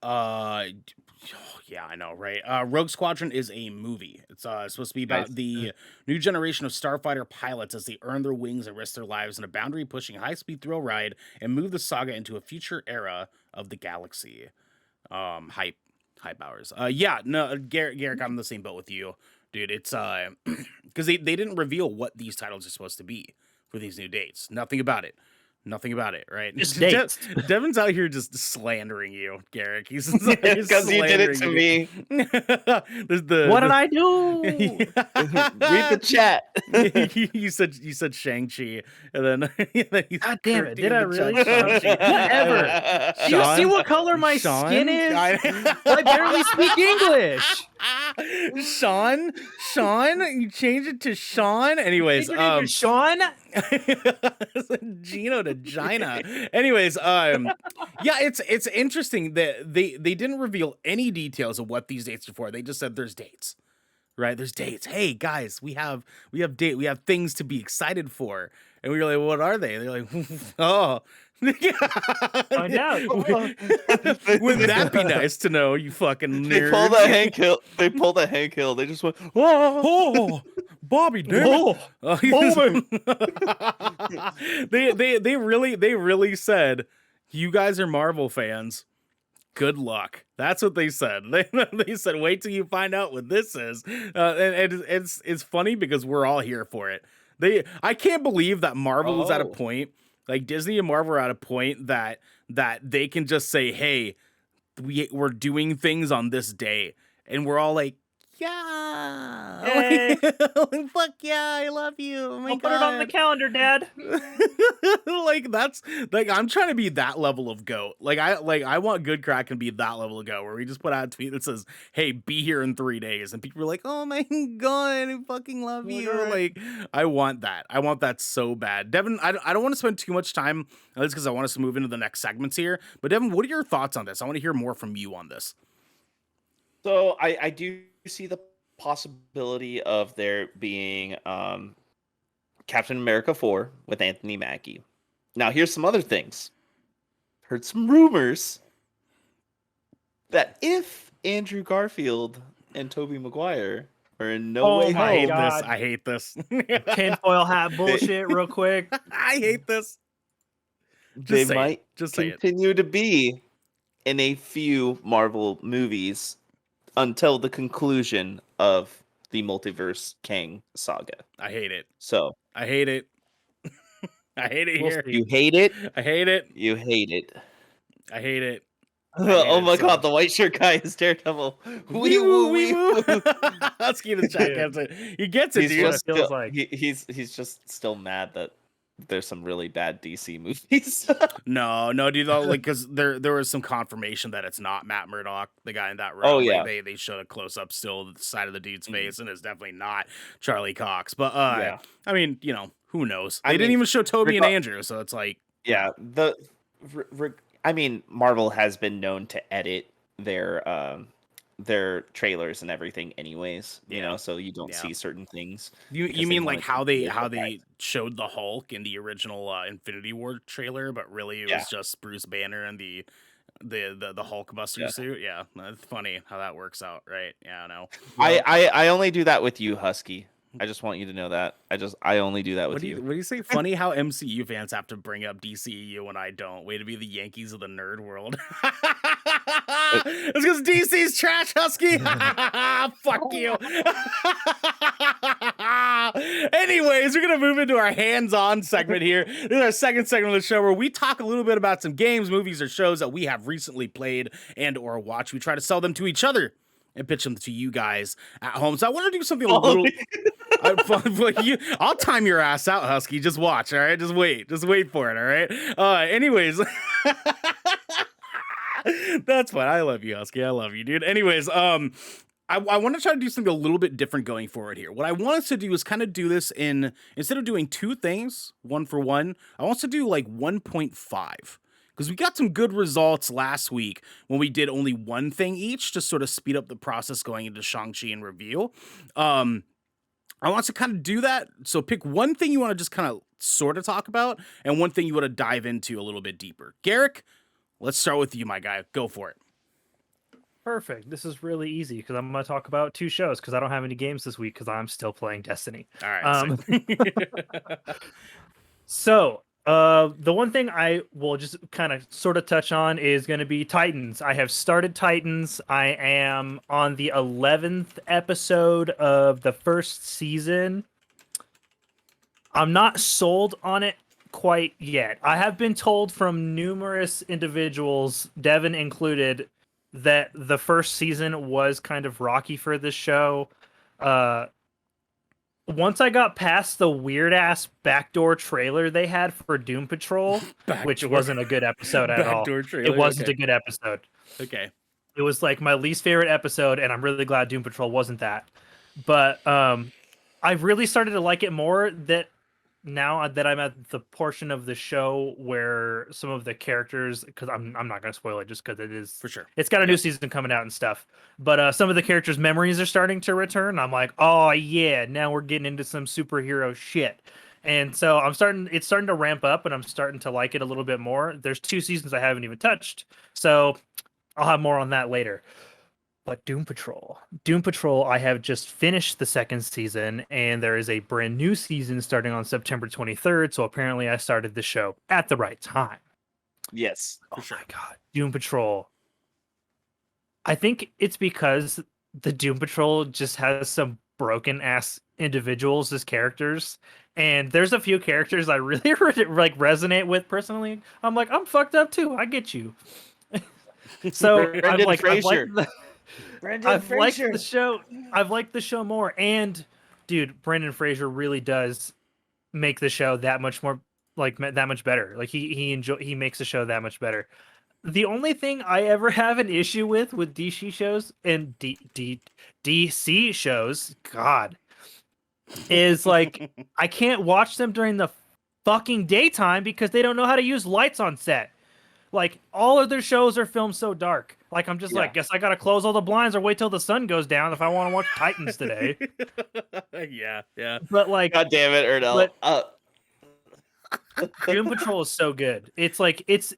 Yeah, I know, right? Rogue Squadron is a movie. It's supposed to be about Nice. the new generation of starfighter pilots as they earn their wings and risk their lives in a boundary-pushing high-speed thrill ride and move the saga into a future era of the galaxy. Hype hours. Garrick, I'm in the same boat with you, dude. It's because they didn't reveal what these titles are supposed to be for these new dates. Nothing about it, right? Just dates. Devin's out here just slandering you, Garrick. He's Because you did it to me. What did I do? Read the chat. you said Shang-Chi, and then God damn it! correcting Did I the really? chat. Whatever. Do you see what color my skin is? I barely speak English. Sean, you change it to Sean. Anyways, Sean. Gino to Gina. Anyways, yeah, it's interesting that they didn't reveal any details of what these dates are for. They just said there's dates, right? There's dates. Hey guys, we have things to be excited for, and we were like, what are they? They're like, oh. Find out. Wouldn't that be nice to know, you fucking nerd? They pulled a Hank Hill. They just went, oh, Bobby, damn it. They really said, you guys are Marvel fans. Good luck. That's what they said. They said, wait till you find out what this is. And it's funny because we're all here for it. I can't believe that Marvel is at a point, like Disney and Marvel are at a point that they can just say, hey, we're doing things on this day, and we're all like, yeah, Yay. like, fuck yeah, I love you. Oh my I'll put it on the God. calendar, Dad. Like that's like I'm trying to be that level of goat. I want Good Kraken to be that level of goat where we just put out a tweet that says, "Hey, be here in 3 days," and people are like, "Oh my God, I fucking love you!" Right. Like I want that. I want that so bad. Devin, I don't want to spend too much time on this because I want us to move into the next segments here. But Devin, what are your thoughts on this? I want to hear more from you on this. So I do see the possibility of there being Captain America 4 with Anthony Mackie. Now, here's some other things. Heard some rumors that if Andrew Garfield and Tobey Maguire are in No Way my Home, God. I hate this. Tinfoil hat bullshit, real quick. I hate this. they say it. might Just say it. continue to be in a few Marvel movies until the conclusion of the Multiverse Kang saga. I hate it. So I hate it. I hate it We'll here. see. you hate it. I hate it. You hate it. I hate it. Oh my so God, much. the white shirt guy is Daredevil. Wee woo, wee woo. Husky in the chat Dude. gets it. He gets it, He's dude. just What it feels still, like. he's just still mad that there's some really bad DC movies. No, dude. Like, because there was some confirmation that it's not Matt Murdock, the guy in that room. Oh, Like, yeah. they showed a close up still of the side of the dude's Mhm. face, and it's definitely not Charlie Cox. But Yeah. I mean, who knows? They I didn't mean, even show Toby and rega- Andrew, so it's like, Yeah, I mean, Marvel has been known to edit their trailers and everything anyways, Yeah. so you don't Yeah. see certain things. you because they mean like wanted how to they make how it they right. showed the Hulk in the original Infinity War trailer, but really it Yeah. was just Bruce Banner and the Hulkbuster Yeah. suit. Yeah, it's funny how that works out, right? Yeah, I know. I only do that with you, Husky. I just want you to know that. I only do that with What do you. you say? Funny how MCU fans have to bring up DCEU when I don't. Way to be the Yankees of the nerd world. It's because DC's trash, Husky. Fuck you. Anyways, we're gonna move into our hands-on segment here. This is our second segment of the show where we talk a little bit about some games, movies, or shows that we have recently played and or watched. We try to sell them to each other and pitch them to you guys at home. So I want to do something a little. I'll time your ass out, Husky. Just watch, all right? Just wait for it, all right? Anyways, that's fine. I love you, Husky. I love you, dude. Anyways, I want to try to do something a little bit different going forward here. What I want us to do is kind of do this instead of doing two things, one for one, I want us to do like 1.5. Because we got some good results last week when we did only one thing each to sort of speed up the process going into Shang-Chi and review. I want to kind of do that. So pick one thing you want to just kind of sort of talk about and one thing you want to dive into a little bit deeper. Garrick, let's start with you, my guy. Go for it. Perfect. This is really easy because I'm going to talk about two shows because I don't have any games this week because I'm still playing Destiny. All right. So the one thing I will just kind of sort of touch on is going to be Titans. I have started Titans. I am on the 11th episode of the first season. I'm not sold on it quite yet. I have been told from numerous individuals, Devin included, that the first season was kind of rocky for this show. Once I got past the weird ass backdoor trailer they had for Doom Patrol, which wasn't a good episode at all. Trailer. It wasn't a good episode. Okay. It was like my least favorite episode, and I'm really glad Doom Patrol wasn't that. But I've really started to like it more that now that I'm at the portion of the show where some of the characters, because I'm not going to spoil it just because it is For sure. It's got a new season coming out and stuff. But some of the characters' memories are starting to return. I'm like, oh yeah, now we're getting into some superhero shit. And so it's starting to ramp up, and I'm starting to like it a little bit more. There's 2 seasons I haven't even touched, so I'll have more on that later. But Doom Patrol, I have just finished the second season, and there is a brand new season starting on September 23rd. So apparently I started the show at the right time. Yes. Oh my God. Doom Patrol. I think it's because the Doom Patrol just has some broken ass individuals as characters. And there's a few characters I really like resonate with personally. I'm like, I'm fucked up too. I get you. So Brendan Fraser. Brendan I've liked the Fraser. show. I've liked the show more. And dude, Brendan Fraser really does make the show that much more that much better. Like he makes the show that much better. The only thing I ever have an issue with DC shows and DC shows, God, is like I can't watch them during the fucking daytime because they don't know how to use lights on set. Like all of their shows are filmed so dark. Like I'm just like, guess I gotta close all the blinds or wait till the sun goes down if I want to watch Titans today. Yeah. But like, God damn it, Ernell. Doom Patrol is so good. It's like it's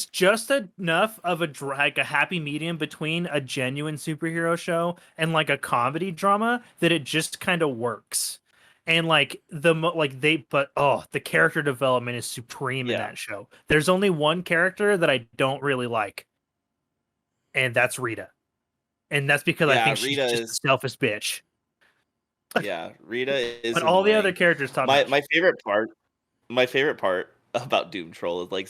just enough of a happy medium between a genuine superhero show and like a comedy drama that it just kind of works. And like the character development is supreme in that show. There's only one character that I don't really like, and that's Rita. And that's because I think she's just a selfish bitch. Yeah, Rita is. But all the other characters top notch. My favorite part about Doom Troll is like,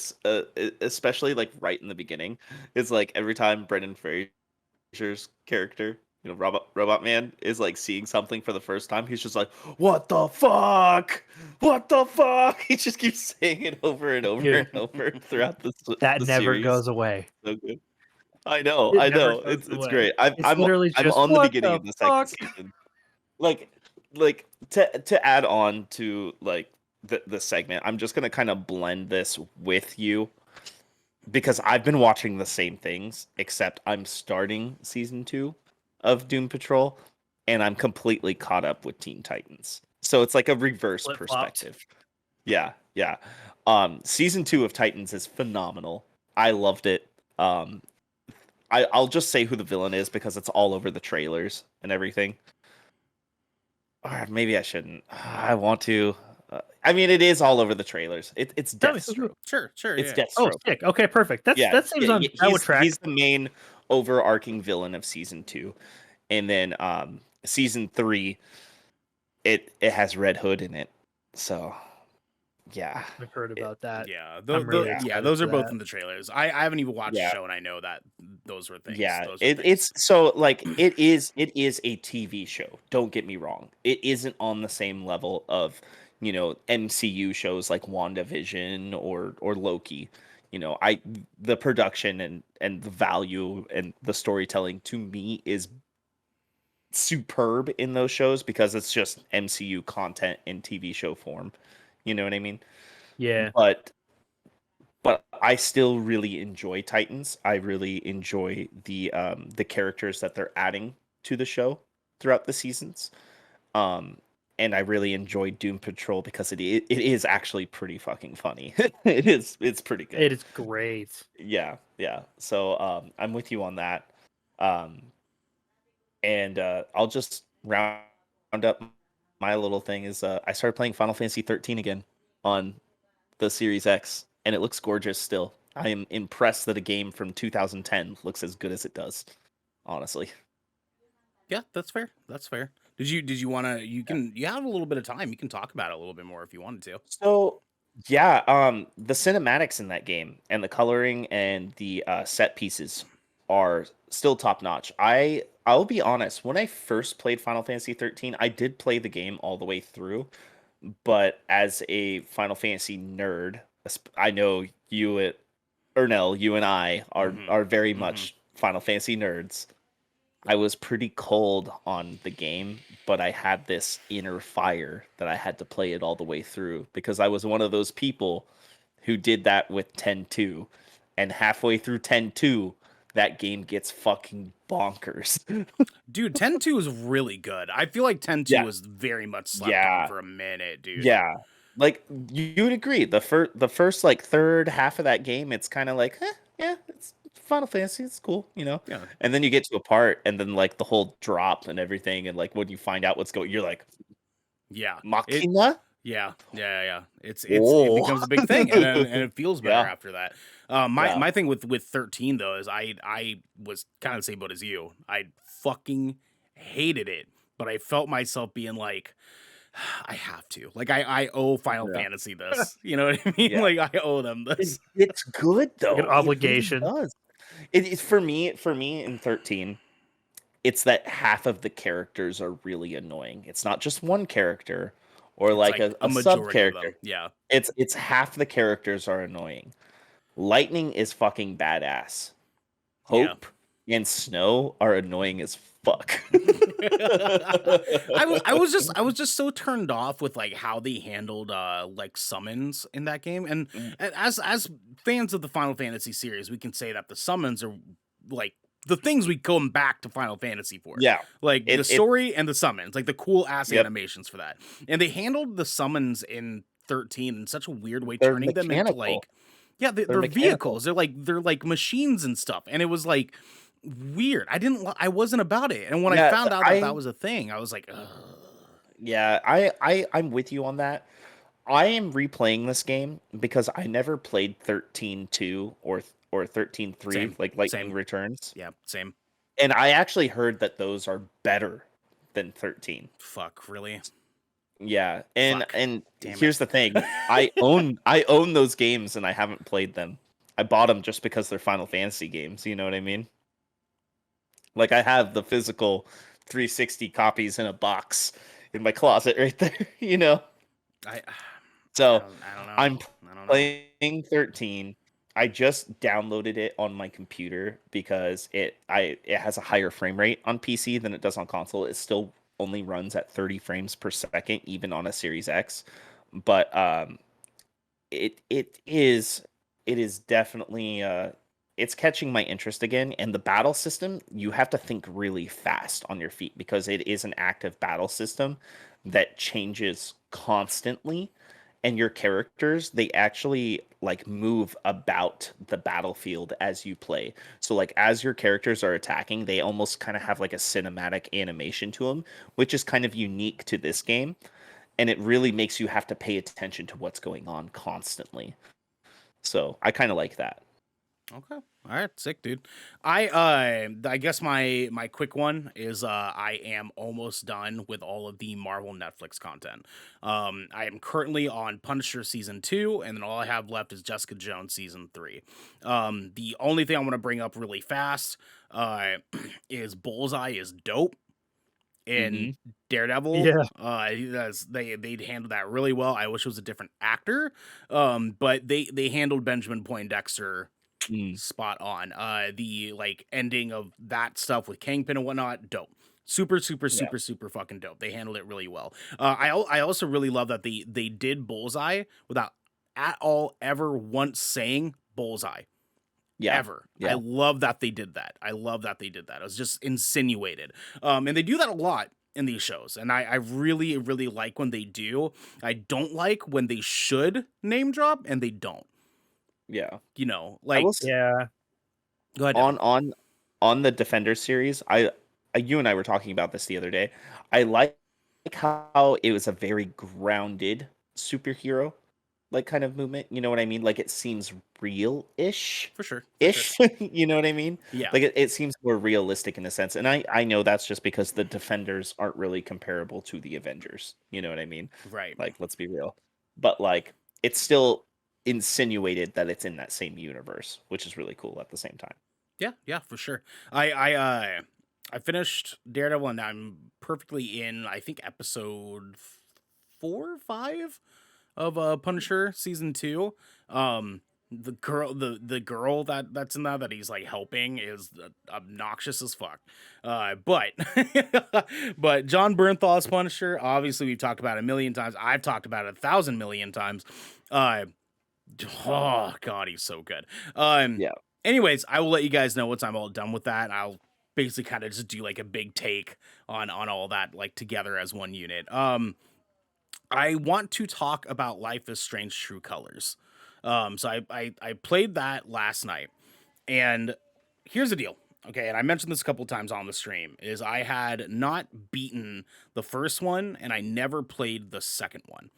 especially like right in the beginning, is like every time Brendan Fraser's character, you know, Robot Man, is like seeing something for the first time, he's just like, "What the fuck? What the fuck?" He just keeps saying it over and over and over throughout the never series. goes away. So good. I know. It's great. I'm on the beginning of the second season. Like to add on to like the segment, I'm just gonna kind of blend this with you because I've been watching the same things, except I'm starting season 2 of Doom Patrol and I'm completely caught up with Teen Titans. So it's like a reverse perspective. Yeah. Season 2 of Titans is phenomenal. I loved it. I'll just say who the villain is because it's all over the trailers and everything. Or maybe I shouldn't. I want to. I mean, it is all over the trailers. It's Deathstroke. Sure. It's Yeah. Deathstroke. Oh, sick. Okay, perfect. That seems on. That would track. He's the main overarching villain of season 2, and then season 3, it has Red Hood in it. So yeah, I've heard about that. Yeah, those are both in the trailers. I haven't even watched the show, and I know that those were things. Yeah, it's so like it is a TV show. Don't get me wrong; it isn't on the same level of, you know, MCU shows like WandaVision or Loki. You know, the production and the value and the storytelling to me is superb in those shows because it's just MCU content in TV show form. You know what I mean? Yeah. But I still really enjoy Titans. I really enjoy the characters that they're adding to the show throughout the seasons. And I really enjoy Doom Patrol because it is actually pretty fucking funny. It's pretty good. It is great. Yeah. So I'm with you on that. And I'll just round up my little thing is I started playing Final Fantasy 13 again on the Series X, and it looks gorgeous still. I am impressed that a game from 2010 looks as good as it does, honestly. Yeah, that's fair. Did you want to? You have a little bit of time. You can talk about it a little bit more if you wanted to. So yeah, the cinematics in that game and the coloring and the set pieces are still top notch. I'll be honest, when I first played Final Fantasy 13, I did play the game all the way through, but as a Final Fantasy nerd, I know you, Ernell, you and I are very much Final Fantasy nerds. I was pretty cold on the game, but I had this inner fire that I had to play it all the way through because I was one of those people who did that with 10-2, and halfway through 10-2, that game gets fucking bonkers. Dude, 10-2 is really good. I feel like 10-2 was very much slept on for a minute, dude. Yeah. Like, you would agree. The first like third half of that game, it's kind of like, yeah, it's Final Fantasy, it's cool, you know? Yeah. And then you get to a part, and then like the whole drop and everything, and like when you find out what's going, you're like, yeah. Machina? Yeah. It Oh. becomes a big thing, and it feels better Yeah. after that. Yeah. My thing with 13 though is I was kind of the same boat as you. I fucking hated it, but I felt myself being like, I have to. Like I owe Final Yeah. Fantasy this. You know what I mean? Yeah. Like I owe them this. It's good Like an though. It really obligation. does. It is for me in 13. It's that half of the characters are really annoying. It's not just one character or It's like like a a sub majority of character. them. Yeah. It's half the characters are annoying. Lightning is fucking badass. Yeah. Hope and Snow are annoying as fuck. I was just so turned off with like how they handled like summons in that game. And Mm, as fans of the Final Fantasy series, we can say that the summons are like the things we come back to Final Fantasy for. yeah. Like the It story and the summons, like the cool ass Yep. animations for that. And they handled the summons in 13 in such a weird way, They're turning them into mechanical. like yeah, They're they're mechanical. vehicles. They're like machines and stuff. And it was like weird. I wasn't about it. And when I Yeah, found out that I that was a thing, I was like, ugh. yeah, I'm with you on that. I am replaying this game because I never played 13.2 or 13.3 Same, like Lightning same, Returns. yeah, same. And I actually heard that those are better than 13. Fuck, really? Yeah. And Fuck, and damn here's the it. thing. I own those games and I haven't played them. I bought them just because they're Final Fantasy games, you know what I mean? Like I have the physical 360 copies in a box in my closet right there, you know. I, So I don't know. I'm I don't know. playing 13. I just downloaded it on my computer because it has a higher frame rate on PC than it does on console. It still only runs at 30 frames per second, even on a Series X. But it is definitely it's catching my interest again. And the battle system, you have to think really fast on your feet because it is an active battle system that changes constantly. And your characters, they actually like move about the battlefield as you play. So like as your characters are attacking, they almost kind of have like a cinematic animation to them, which is kind of unique to this game. And it really makes you have to pay attention to what's going on constantly. So I kind of like that. Okay. All right, sick, dude. I guess my quick one is I am almost done with all of the Marvel Netflix content. I am currently on Punisher season 2, and then all I have left is Jessica Jones season 3. The only thing I want to bring up really fast is Bullseye is dope in Mm-hmm. Daredevil. Yeah. They handled that really well. I wish it was a different actor. But they handled Benjamin Poindexter Mm, spot on. The like ending of that stuff with Kingpin and whatnot, dope. Super, super, yeah. super, super fucking dope. They handled it really well. I also really love that they did Bullseye without at all ever once saying Bullseye Yeah. ever. I Yeah. love that they did that. I love that they did that. It was just insinuated. And they do that a lot in these shows. And I really, really like when they do. I don't like when they should name drop and they don't. Yeah. You know, I will like Yeah. go ahead, Devin. on the Defender series, you and I were talking about this the other day. I like how it was a very grounded superhero like kind of movement. You know what I mean? Like it seems real-ish. For sure. Ish. You know what I mean? Yeah. Like it seems more realistic in a sense. And I know that's just because the Defenders aren't really comparable to the Avengers. You know what I mean? Right. Like, let's be real. But like it's still insinuated that it's in that same universe, which is really cool at the same time. Yeah, for sure. I finished Daredevil and I'm perfectly in I think episode 4 or 5 of Punisher season 2. The girl that's in that he's like helping is obnoxious as fuck. But but John Bernthal's Punisher, obviously we've talked about it a million times. I've talked about it 1,000 million times. Oh god, he's so good. Yeah. Anyways, I will let you guys know once I'm all done with that. I'll basically kind of just do like a big take on all that like together as one unit. I want to talk about Life is Strange True Colors. So I played that last night, and here's the deal. Okay, and I mentioned this a couple times on the stream, is I had not beaten the first one, and I never played the second one.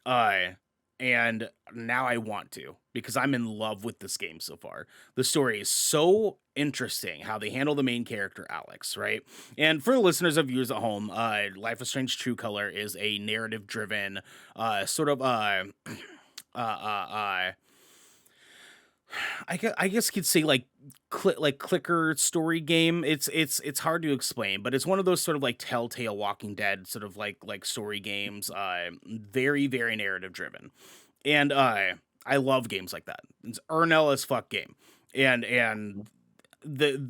Uh, and now I want to because I'm in love with this game so far. The story is so interesting how they handle the main character Alex, right? And for the listeners of viewers at home, Life is Strange True Color is a narrative-driven, sort of I guess you could say like clicker story game. It's hard to explain, but it's one of those sort of like Telltale Walking Dead sort of like story games. Very narrative driven, and I love games like that. It's Ernell as fuck game, and the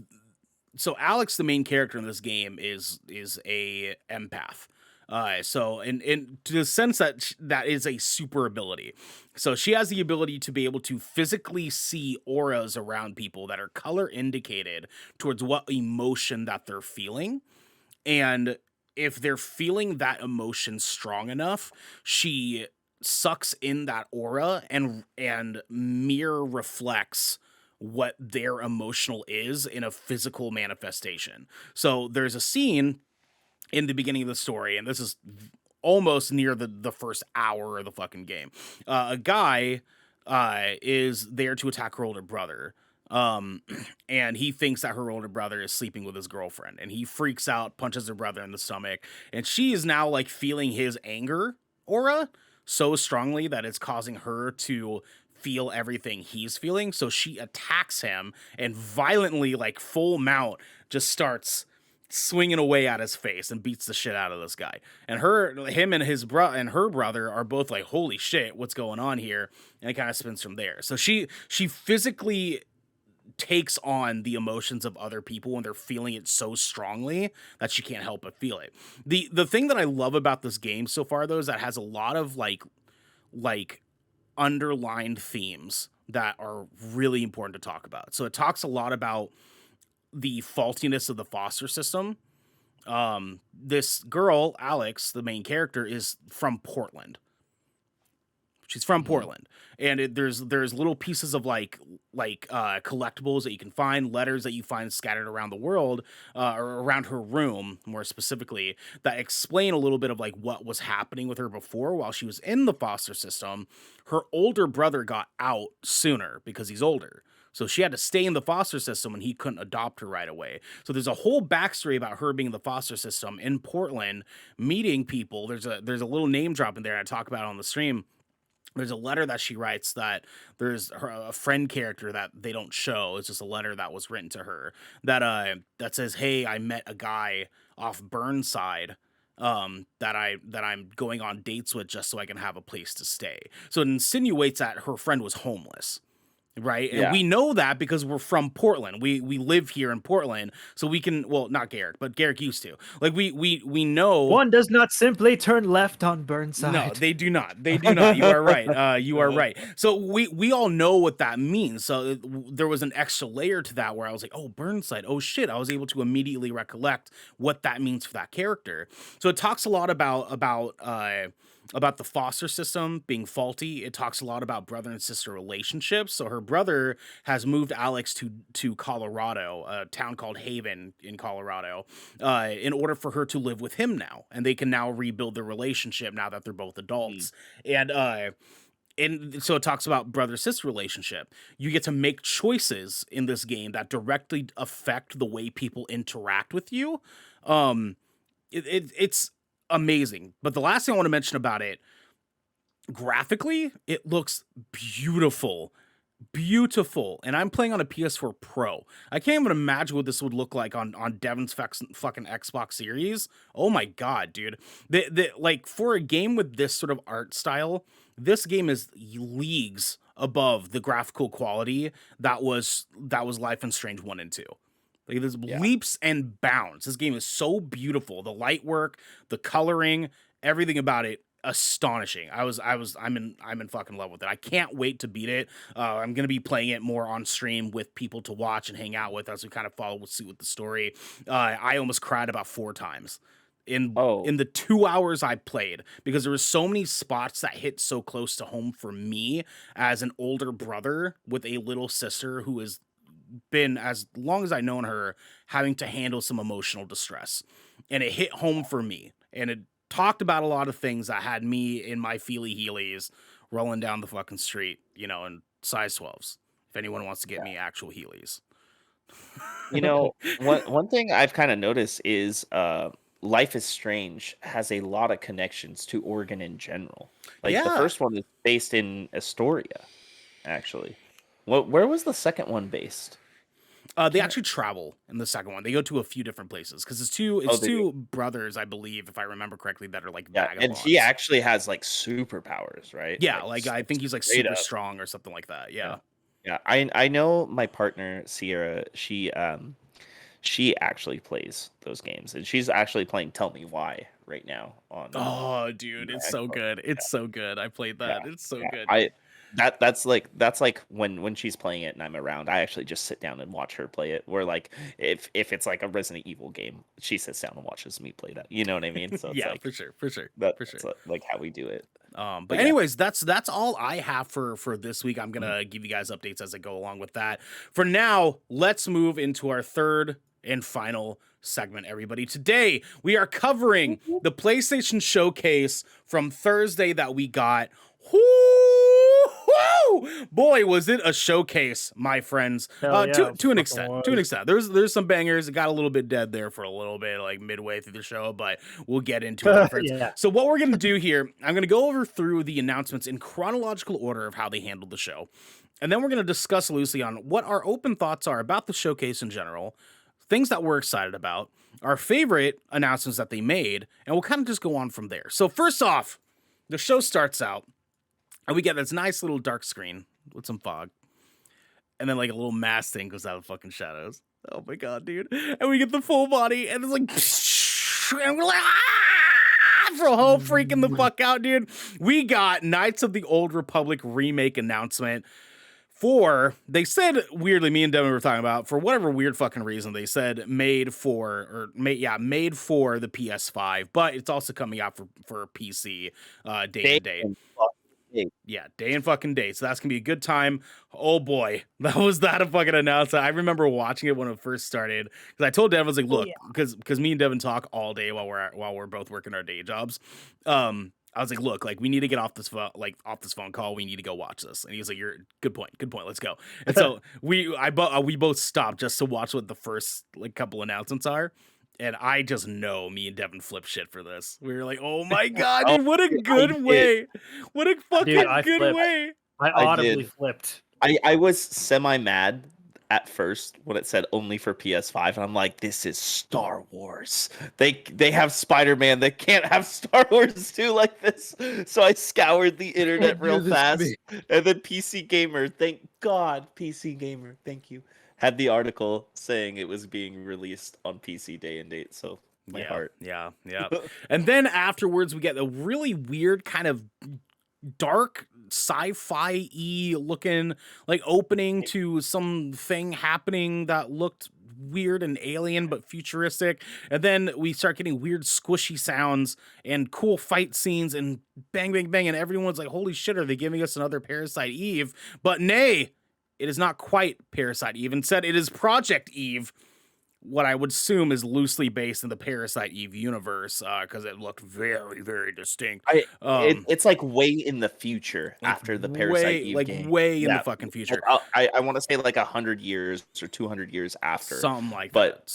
so Alex, the main character in this game, is a empath. So in to the sense that that is a super ability. So she has the ability to be able to physically see auras around people that are color indicated towards what emotion that they're feeling. And if they're feeling that emotion strong enough, she sucks in that aura and mirror reflects what their emotional is in a physical manifestation. So there's a scene in the beginning of the story, and this is almost near the first hour of the fucking game. A guy is there to attack her older brother. And he thinks that her older brother is sleeping with his girlfriend, and he freaks out, punches her brother in the stomach, and she is now like feeling his anger aura so strongly that it's causing her to feel everything he's feeling. So she attacks him and violently, like full mount, just starts swinging away at his face and beats the shit out of this guy. And him and her brother are both like, holy shit, what's going on here? And it kind of spins from there. So she physically takes on the emotions of other people when they're feeling it so strongly that she can't help but feel it. The thing that I love about this game so far though is that it has a lot of like underlined themes that are really important to talk about. So it talks a lot about the faultiness of the foster system. This girl, Alex, the main character, is from Portland. She's from Portland, and there's little pieces of like collectibles that you can find, letters that you find scattered around the world, or around her room, more specifically, that explain a little bit of like what was happening with her before while she was in the foster system. Her older brother got out sooner because he's older. So she had to stay in the foster system and he couldn't adopt her right away. So there's a whole backstory about her being in the foster system in Portland, meeting people. There's a little name drop in there I talk about on the stream. There's a letter that she writes that a friend character that they don't show. It's just a letter that was written to her that says, "Hey, I met a guy off Burnside that I'm going on dates with just so I can have a place to stay." So it insinuates that her friend was homeless. Right. And Yeah. we know that because we're from Portland. We live here in Portland. So we can, well, not Garrick, but Garrick used to. Like we know One does not simply turn left on Burnside. no, they do not. They do not. You are right. You are right. So we all know what that means. So there was an extra layer to that where I was like, oh, Burnside. Oh shit. I was able to immediately recollect what that means for that character. So it talks a lot about the foster system being faulty. It talks a lot about brother and sister relationships. So her brother has moved Alex to Colorado, a town called Haven in Colorado, in order for her to live with him now, and they can now rebuild their relationship now that they're both adults. And so it talks about brother-sister relationship. You get to make choices in this game that directly affect the way people interact with you. It's amazing. But the last thing I want to mention about it, graphically, it looks beautiful. Beautiful. And I'm playing on a PS4 Pro. I can't even imagine what this would look like on Devin's fucking Xbox Series. Oh my god, dude. Like for a game with this sort of art style, this game is leagues above the graphical quality that was Life is Strange 1 and 2. Like there's leaps and bounds. This game is so beautiful. The light work, the coloring, everything about it, astonishing. I'm in fucking love with it. I can't wait to beat it. I'm gonna be playing it more on stream with people to watch and hang out with as we kind of follow suit with the story. I almost cried about 4 times in the 2 hours I played because there were so many spots that hit so close to home for me as an older brother with a little sister who is been, as long as I've known her, having to handle some emotional distress, and it hit home for me, and talked about a lot of things that had me in my feely heelys rolling down the fucking street, you know, in size 12s. If anyone wants to get me actual heelys. You know, one thing I've kind of noticed is Life is Strange has a lot of connections to Oregon in general. Like the Yeah. first one is based in Astoria, actually. Where was the second one based? They actually travel in the second one. They go to a few different places because it's two Oh, they do. two brothers, I believe, if I remember correctly, that are like Yeah, and he vagabonds. actually has like superpowers, right? Yeah, like I think he's like straight super up. strong or something like that. Yeah. Yeah, I know my partner Sierra. She actually plays those games, and she's actually playing Tell Me Why right now on. Oh, dude, it's so Xbox. good. It's so good. I played that. It's so good. That's like when she's playing it and I'm around, I actually just sit down and watch her play it. Where like if it's like a Resident Evil game, she sits down and watches me play that. You know what I mean? So it's Yeah, like for sure, for sure. that's like how we do it. But yeah. anyways, that's all I have for this week. I'm gonna give you guys updates as I go along with that. For now, let's move into our third and final segment, everybody. Today we are covering the PlayStation Showcase from Thursday that we got. Boy, was it a showcase, my friends. Hell yeah, To an fucking extent. was. To an extent. There's some bangers. It got a little bit dead there for a little bit, like midway through the show, but we'll get into it, my friends. Yeah. So what we're gonna do here, I'm gonna go over through the announcements in chronological order of how they handled the show. And then we're gonna discuss loosely on what our open thoughts are about the showcase in general, things that we're excited about, our favorite announcements that they made, and we'll kind of just go on from there. So first off, the show starts out, and we get this nice little dark screen with some fog. And then like a little mask thing goes out of fucking shadows. Oh my god, dude. And we get the full body, and it's like, and we're like, for a whole freaking the fuck out, dude. We got Knights of the Old Republic remake announcement. They said, weirdly, me and Devin were talking about, for whatever weird fucking reason, they said made for the PS5, but it's also coming out for PC day and day. Yeah, day and fucking day. So that's gonna be a good time. Oh boy, that a fucking announcement. I remember watching it when it first started because I told Devin, I was like, look, because me and Devin talk all day while we're both working our day jobs. I was like, look, like we need to get off this phone call. We need to go watch this. And he was like, "You're good point. Let's go." And so we both stopped just to watch what the first like couple announcements are. And I just know me and Devin flip shit for this. We were like, "Oh my god, dude, what a good way! What a fucking good way!" I audibly flipped. I was semi mad at first when it said only for PS5, and I'm like, this is Star Wars. They have Spider-Man. They can't have Star Wars 2 like this. So I scoured the internet real fast, and then PC Gamer, thank God, PC Gamer, thank you, had the article saying it was being released on PC day and date. So my heart. Yeah. And then afterwards, we get a really weird kind of dark sci-fi-y looking like opening to something happening that looked weird and alien but futuristic, and then we start getting weird squishy sounds and cool fight scenes and bang bang bang, and everyone's like, holy shit, are they giving us another Parasite Eve? But nay, it is not quite Parasite Eve. Instead, it is Project Eve, what I would assume is loosely based in the Parasite Eve universe, because it looked very, very distinct. It's like way in the future after the Parasite Eve game. Way in the fucking future. I want to say like 100 years or 200 years after. Something like that.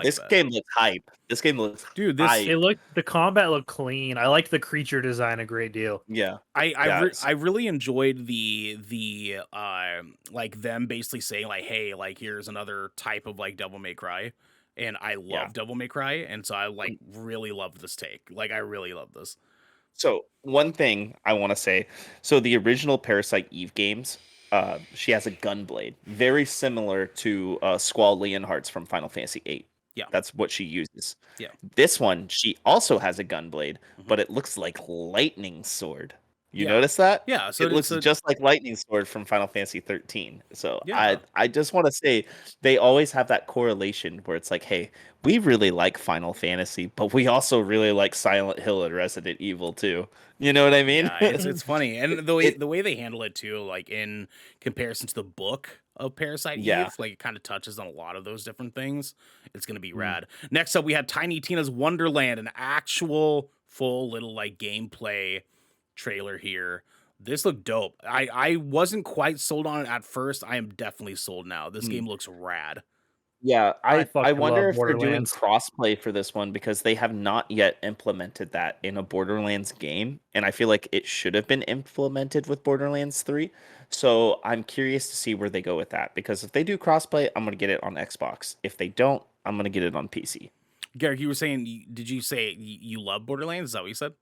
This game looks hype. This game looks dude. The combat looked clean. I liked the creature design a great deal. Yeah, I really enjoyed the like them basically saying like, hey, like here's another type of like Devil May Cry, and I love Devil May Cry, and so I like really love this take. Like I really love this. So one thing I want to say, so the original Parasite Eve games, she has a gunblade, very similar to Squall Leonhardt's from Final Fantasy VIII. Yeah, that's what she uses. Yeah, this one she also has a gunblade, but it looks like lightning sword. You notice that? Yeah, so it looks just like lightning sword from Final Fantasy 13. So I just want to say they always have that correlation where it's like, hey, we really like Final Fantasy, but we also really like Silent Hill and Resident Evil too. You know what I mean? Yeah, it's funny, and the way they handle it too, like in comparison to the book of Parasite Eve, like it kind of touches on a lot of those different things. It's gonna be rad. Next up, we had Tiny Tina's Wonderland, an actual full little like gameplay trailer here. This looked dope. I wasn't quite sold on it at first. I am definitely sold now. This game looks rad. Yeah, I I fucking wonder love if they're doing Borderlands. crossplay for this one because they have not yet implemented that in a Borderlands game, and I feel like it should have been implemented with Borderlands 3. So I'm curious to see where they go with that because if they do crossplay, I'm gonna get it on Xbox. If they don't, I'm gonna get it on PC. Garrick, you were saying, did you say you love Borderlands? Is that what you said?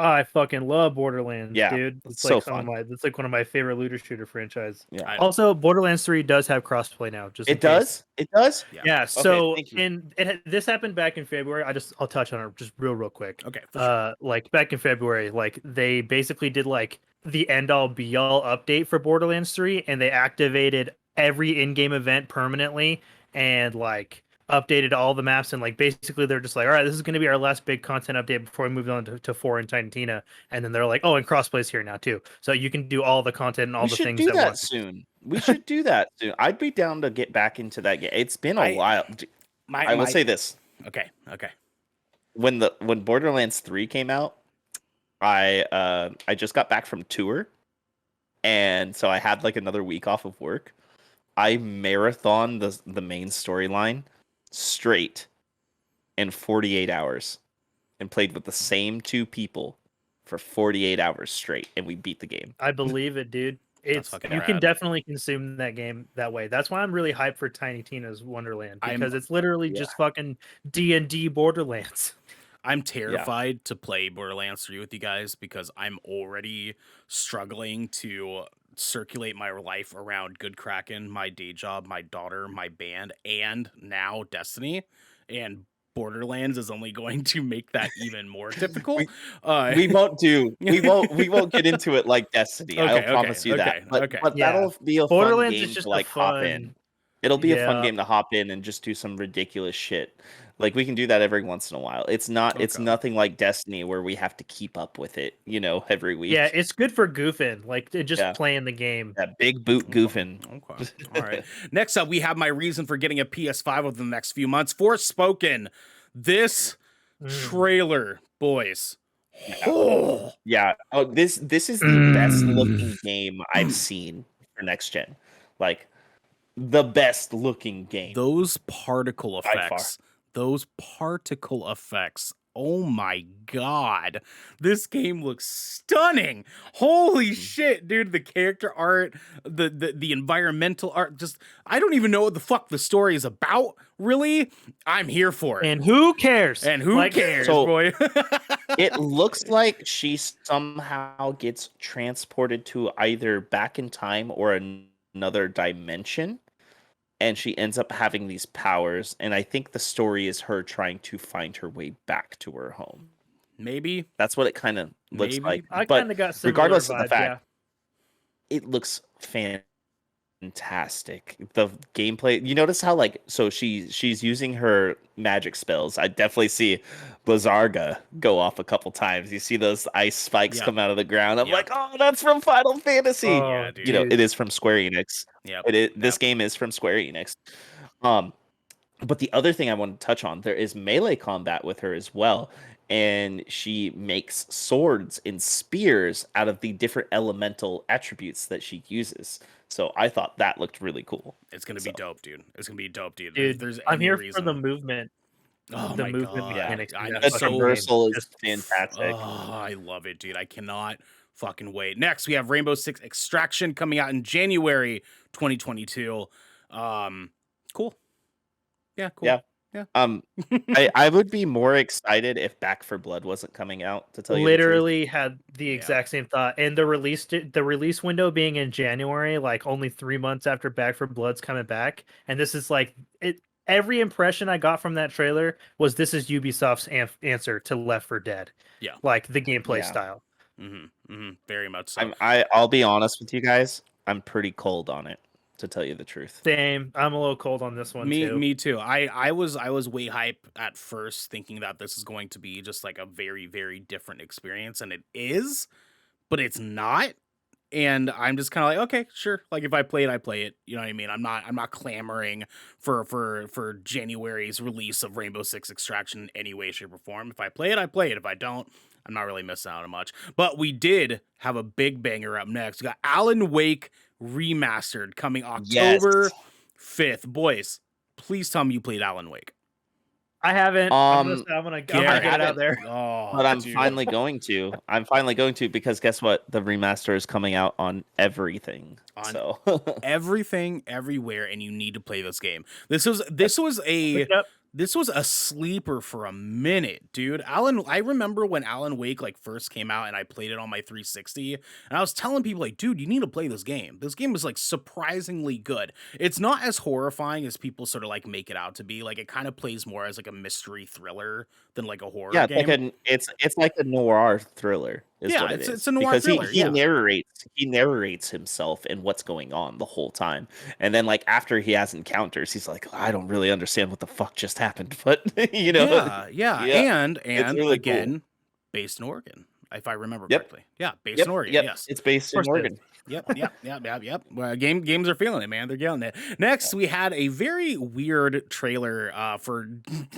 I fucking love Borderlands, Yeah, dude. it's It's so like some of fun. my. It's like one of my favorite looter shooter franchise. Yeah, Also, Borderlands 3 does have crossplay now. Just in it case. does. It does. Yeah. Yeah. So, thank you. and this happened back in February. I'll touch on it just real quick. Okay. For sure. Like back in February, like they basically did like the end all be all update for Borderlands 3, and they activated every in-game event permanently, and like updated all the maps, and like basically they're just like, all right, this is going to be our last big content update before we move on to 4 and Titantina, and then they're like, oh, and crossplay's here now too, so you can do all the content and all We the should things do that that once. soon. We should do that soon. I'd be down to get back into that game. It's been a while. I will say this. Okay. When Borderlands 3 came out, I just got back from tour, and so I had like another week off of work. I marathoned the main storyline straight in 48 hours and played with the same 2 people for 48 hours straight, and we beat the game. I believe it, dude. It's fucking you can rad. definitely consume that game that way. That's why I'm really hyped for Tiny Tina's Wonderland, I'm- because it's literally just fucking D&D Borderlands. I'm terrified to play Borderlands 3 with you guys because I'm already struggling to circulate my life around Good Kraken, my day job, my daughter, my band, and now Destiny. And Borderlands is only going to make that even more difficult. We won't get into it like Destiny. I'll promise you that. But Yeah. that'll be a Borderlands fun is game just to a like hop in. fun- It'll be a fun Yeah. game to hop in and just do some ridiculous shit. Like we can do that every once in a while. It's nothing like Destiny where we have to keep up with it, every week. Yeah, it's good for goofing, like just Yeah. playing the game. That big boot goofing. Okay. All right. Next up, we have my reason for getting a PS5 within the next few months. Forspoken. This trailer, boys. Oh. Yeah. Oh, this is the best looking game I've seen for next gen. Like the best looking game. Those particle By far. effects. Those particle effects. Oh my god. This game looks stunning. Holy shit, dude. The character art, the environmental art, just I don't even know what the fuck the story is about, really. I'm here for it. And who cares? And who cares, So- boy? It looks like she somehow gets transported to either back in time or another dimension, and she ends up having these powers, and I think the story is her trying to find her way back to her home. Maybe. That's what it kind of looks Maybe. like. I But kind of got similar regardless of vibes, the fact, it looks fantastic. The gameplay, you notice how she's using her magic spells. I definitely see Blizarga go off a couple times. You see those ice spikes come out of the ground. I'm like, oh, that's from Final Fantasy. Oh, Yeah, dude. It is from Square Enix. Yep. This game is from Square Enix. But the other thing I want to touch on, there is melee combat with her as well. And she makes swords and spears out of the different elemental attributes that she uses. So I thought that looked really cool. It's gonna be dope, dude. It's gonna be dope, dude. dude. There's I'm any here reason. for the movement. Oh the my movement god. mechanics. I'm Yeah, The so traversal is just- fantastic. Oh, I love it, dude. I cannot fucking wait. Next, we have Rainbow Six Extraction coming out in January 2022. Cool. Yeah, cool. Yeah. Yeah. I would be more excited if Back for Blood wasn't coming out, to tell you Literally had the Yeah. exact same thought, and the release window being in January, like only 3 months after Back for Blood's coming back, and this is like it. Every impression I got from that trailer was this is Ubisoft's answer to Left 4 Dead. Yeah. Like the gameplay Yeah. style. Very much so. I'll be honest with you guys. I'm pretty cold on it, to tell you the truth. Same. I'm a little cold on this one too. Me too. I was way hype at first, thinking that this is going to be just like a very, very different experience, and it is, but it's not. And I'm just kind of like, okay, sure. Like if I play it, I play it. You know what I mean? I'm not clamoring for January's release of Rainbow Six Extraction in any way, shape, or form. If I play it, I play it. If I don't, I'm not really missing out on much. But we did have a big banger up next. We got Alan Wake Remastered coming Yes. October 5th. Boys, please tell me you played Alan Wake. I haven't. I'm gonna Garrick. get it out there. Oh, But I'm dude. finally going to. I'm finally going to because guess what? The remaster is coming out on everything. So everything, everywhere, and you need to play this game. This was a sleeper for a minute, dude. I remember when Alan Wake like first came out and I played it on my 360, and I was telling people like, dude, you need to play this game. This game is like surprisingly good. It's not as horrifying as people sort of like make it out to be. Like it kind of plays more as like a mystery thriller than like a horror game. It's like a noir thriller. It's a noir because thriller. He narrates himself and what's going on the whole time, and then like after he has encounters, he's like, I don't really understand what the fuck just happened, but Yeah. And really again, cool. Based in Oregon, if I remember Yep. correctly. Yeah, based in Oregon. Yep. Yes, It's based in Oregon. Yep. Well, games are feeling it, man. They're getting it. Next, we had a very weird trailer for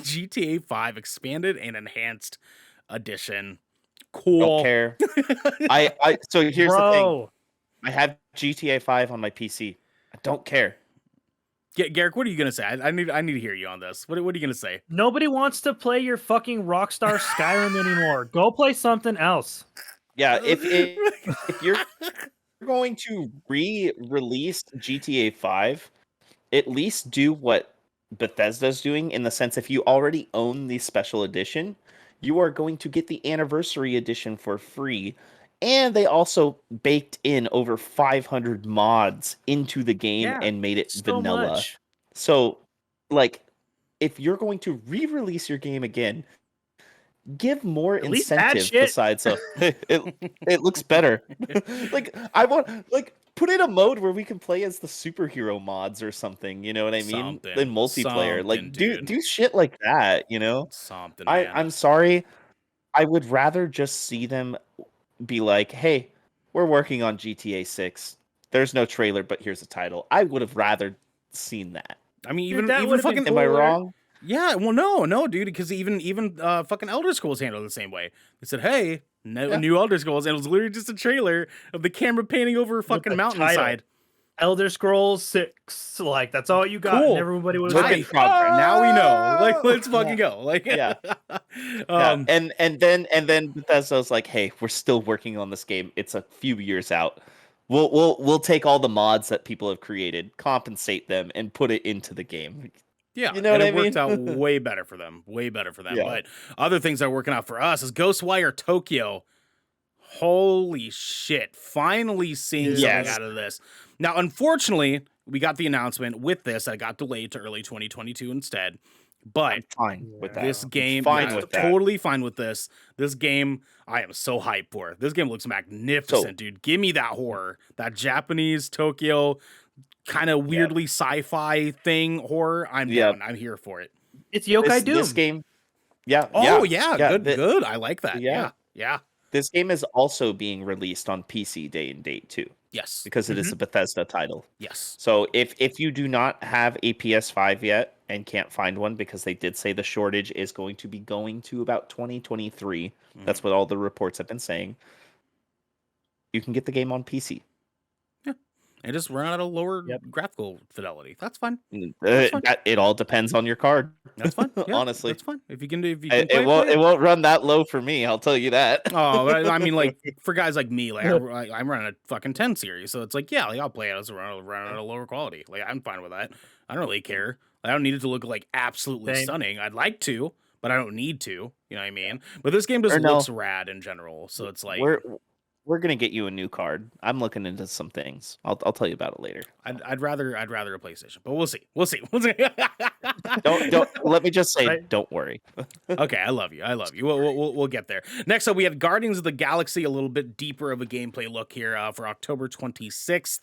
GTA 5 Expanded and Enhanced Edition. Cool. Don't care. So here's the thing. Bro, I have GTA 5 on my PC. I don't care. Garrick, what are you gonna say? I need to hear you on this. What are you gonna say? nobody wants to play your fucking Rockstar Skyrim anymore. Go play something else. Yeah, if you're going to re-release GTA 5, at least do what Bethesda's doing in the sense if you already own the special edition, you are going to get the anniversary edition for free. And they also baked in over 500 mods into the game and made it vanilla. Much. So, like, if you're going to re-release your game again, give more incentive besides it looks better. Like I want put in a mode where we can play as the superhero mods or something, you know what I mean? In multiplayer. Like do shit like that, you know? Something, man. I'm sorry. I would rather just see them be like, "Hey, we're working on GTA 6. There's no trailer, but here's a title." I would have rather seen that. I mean, even fucking am I wrong? Yeah, well, no, dude, because even fucking Elder Scrolls handled it the same way. They said, "Hey, new Elder Scrolls," and it was literally just a trailer of the camera painting over a fucking mountainside. Elder Scrolls 6, like that's all you got. Cool. And everybody was Work like, in progress. Now we know. Like, let's fucking go. Like, and then Bethesda's like, "Hey, we're still working on this game. It's a few years out. We'll take all the mods that people have created, compensate them, and put it into the game." Yeah, you know what I mean? It worked out way better for them. Yeah. But other things that are working out for us is Ghostwire Tokyo. Holy shit. Finally seeing something out of this. Now, unfortunately, we got the announcement with this that got delayed to early 2022 instead. But I'm fine with that. This game, totally fine with this. This game, I am so hyped for. This game looks magnificent, dude. Give me that horror, that Japanese Tokyo kind of weirdly sci-fi thing horror. I'm down. I'm here for it. It's Yokai Doom. This game, good. I like that. Yeah. This game is also being released on PC day and date too. Yes, because it is a Bethesda title. Yes. So if you do not have a PS5 yet and can't find one, because they did say the shortage is going to be going to about 2023. That's what all the reports have been saying. You can get the game on PC. And just run at a lower graphical fidelity. That's fine. It all depends on your card. That's fine. Yeah, honestly, that's fine. If you can, it won't run that low for me. I'll tell you that. Oh, I mean, like for guys like me, like I'm running a fucking 10 series, so it's like I'll play it as run at a lower quality. Like I'm fine with that. I don't really care. I don't need it to look like absolutely stunning. I'd like to, but I don't need to. You know what I mean? But this game just looks rad in general. So it's like we're gonna get you a new card. I'm looking into some things. I'll tell you about it later. I'd rather a PlayStation, but we'll see. Don't let me just say, don't worry. Okay, I love you. We'll get there. Next up, we have Guardians of the Galaxy. A little bit deeper of a gameplay look here for October 26th.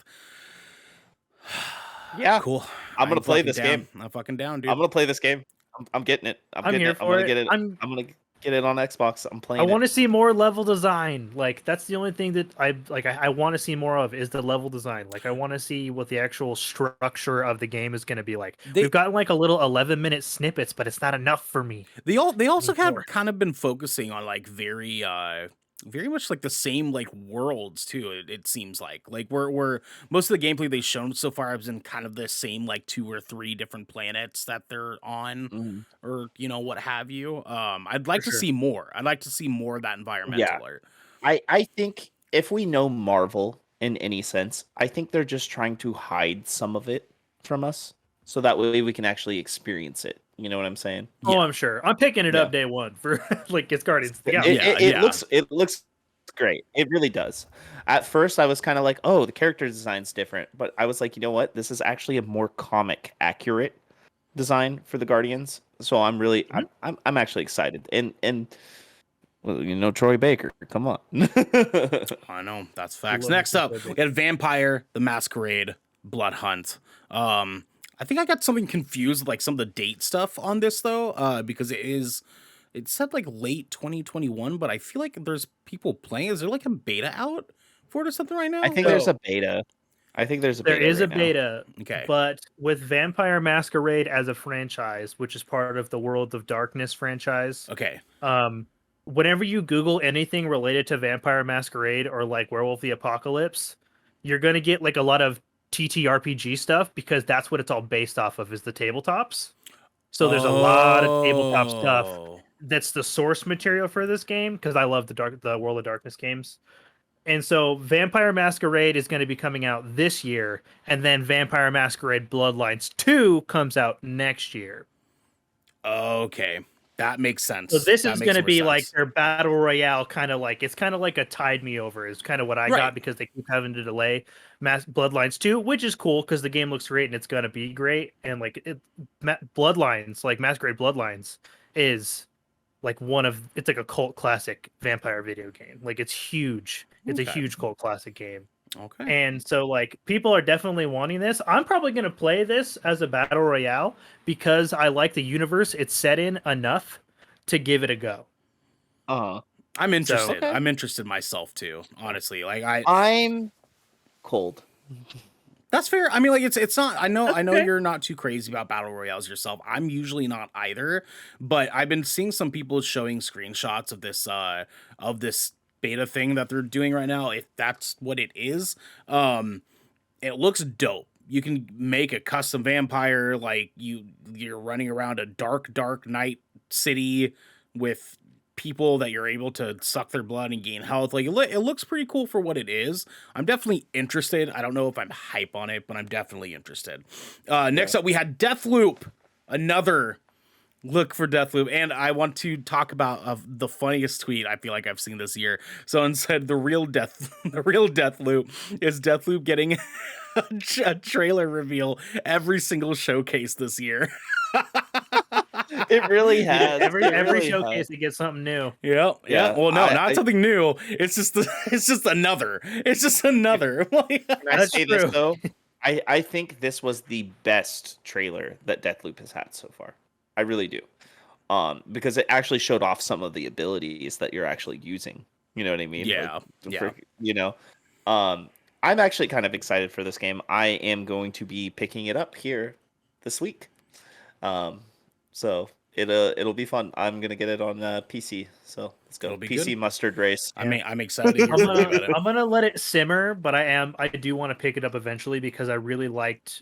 Yeah, cool. I'm gonna play this game. I'm fucking down, dude. I'm gonna play this game. I'm getting it. I'm here for it. I'm gonna get it. Get it on Xbox. I'm I playing want it. to see more level design. Like that's the only thing that I want to see more of is the level design. Like I want to see what the actual structure of the game is going to be like. We've gotten like a little 11-minute snippets, but it's not enough for me. They also Need more. have kind of been focusing on like very much like the same like worlds too. It seems like we're most of the gameplay they've shown so far has been kind of the same like 2 or 3 different planets that they're on, Mhm. or what have you. I'd like For to sure. see more. I'd like to see more of that Yeah. environmental art. I think if we know Marvel in any sense, I think they're just trying to hide some of it from us, so that way we can actually experience it. You know what I'm saying? Oh, Yeah. I'm sure. I'm picking it Yeah. up day one for like it's Guardians of the It, Galaxy. Yeah, it yeah. looks great. It really does. At first, I was kind of like, "Oh, the character design's different," but I was like, you know what? This is actually a more comic accurate design for the Guardians. So I'm really, I'm actually excited. And well, Troy Baker. Come on. I know, that's facts. Love me Next some up, Troy we Baker. had Vampire the Masquerade Blood Hunt. I think I got something confused with like some of the date stuff on this though, because it said like late 2021, but I feel like there's people playing. Is there like a beta out for it or something right now? I think So- there's a beta. I think there's a There beta is a right now. beta, Okay. but with Vampire Masquerade as a franchise, which is part of the World of Darkness franchise, Okay. whenever you Google anything related to Vampire Masquerade or like Werewolf the Apocalypse, you're gonna get like a lot of TTRPG stuff because that's what it's all based off of is the tabletops. So there's a lot of tabletop stuff Oh. that's the source material for this game because I love the World of Darkness games. And so Vampire Masquerade is going to be coming out this year, and then Vampire Masquerade Bloodlines 2 comes out next year. Okay. That makes sense. So this That is makes going to more be sense. like their battle royale, kind of like it's kind of like a tide me over is kind of what I Right. got because they keep having to delay Bloodlines 2, which is cool because the game looks great and it's going to be great. And like Bloodlines, like Masquerade Bloodlines, is like it's like a cult classic vampire video game. Like it's huge. It's a Okay. huge cult classic game. Okay. And so like people are definitely wanting this. I'm probably going to play this as a battle royale because I like the universe it's set in enough to give it a go. I'm interested. Okay. I'm interested myself too, honestly. Like I'm cold. That's fair. I mean, like it's not. I know okay. you're not too crazy about battle royales yourself. I'm usually not either, but I've been seeing some people showing screenshots of this beta thing that they're doing right now. If that's what it is, it looks dope. You can make a custom vampire, like you're running around a dark night city with people that you're able to suck their blood and gain health. Like it looks pretty cool for what it is. I'm definitely interested. I don't know if I'm hype on it, but I'm definitely interested. Next up, we had Deathloop, another look for Deathloop, and I want to talk about the funniest tweet I feel like I've seen this year. Someone said the real Deathloop is Deathloop getting a trailer reveal every single showcase this year. It really has. Every It really showcase has. they get something new. Yeah. Well, no, not I- something new. It's just another. It's just another. Can I That's say true. this though? I think this was the best trailer that Deathloop has had so far. I really do. Because it actually showed off some of the abilities that you're actually using. You know what I mean? Yeah. Yeah. I'm actually kind of excited for this game. I am going to be picking it up here this week. So it'll be fun. I'm gonna get it on PC. So let's go. It'll be PC good. mustard race. I'm excited to hear about it. I'm gonna let it simmer, but I do want to pick it up eventually because I really liked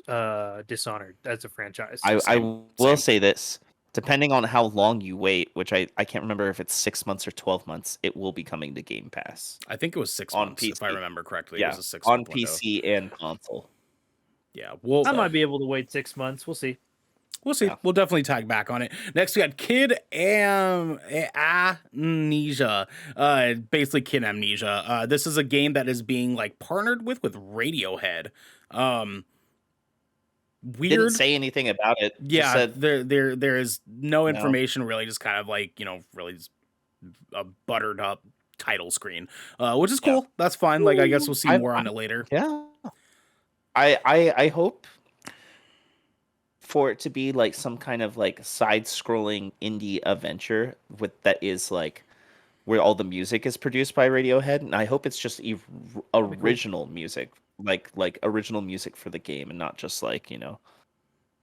Dishonored as a franchise. I Same. will say this. Depending on how long you wait, which I can't remember if it's 6 months or 12 months, it will be coming to Game Pass. I think it was 6 On months, if I PC. remember correctly. Yeah, It was a 6 on month window. PC and console. Yeah, we'll I might be able to wait 6 months. We'll see. see. Yeah. We'll definitely tag back on it. Next, we had Kid Amnesia. Basically Kid Amnesia. This is a game that is being like partnered with Radiohead. Weird. Didn't say anything about it. Just Yeah, said, there is no information really. Just kind of like really just a buttered up title screen, which is cool. That's fine. Like I guess we'll see more on it later. yeah. I hope for it to be like some kind of like side-scrolling indie adventure with that is like where all the music is produced by Radiohead, and I hope it's just original music, like original music for the game, and not just like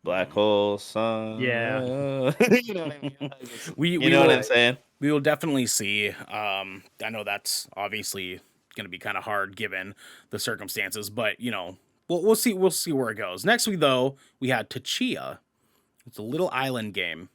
Black Hole Sun. Yeah. You know what I mean? We You know will, what I'm saying? we will definitely see. I know that's obviously going to be kind of hard given the circumstances, but we'll see. We'll see where it goes. Next week, though, we had Tachia. It's a little island game,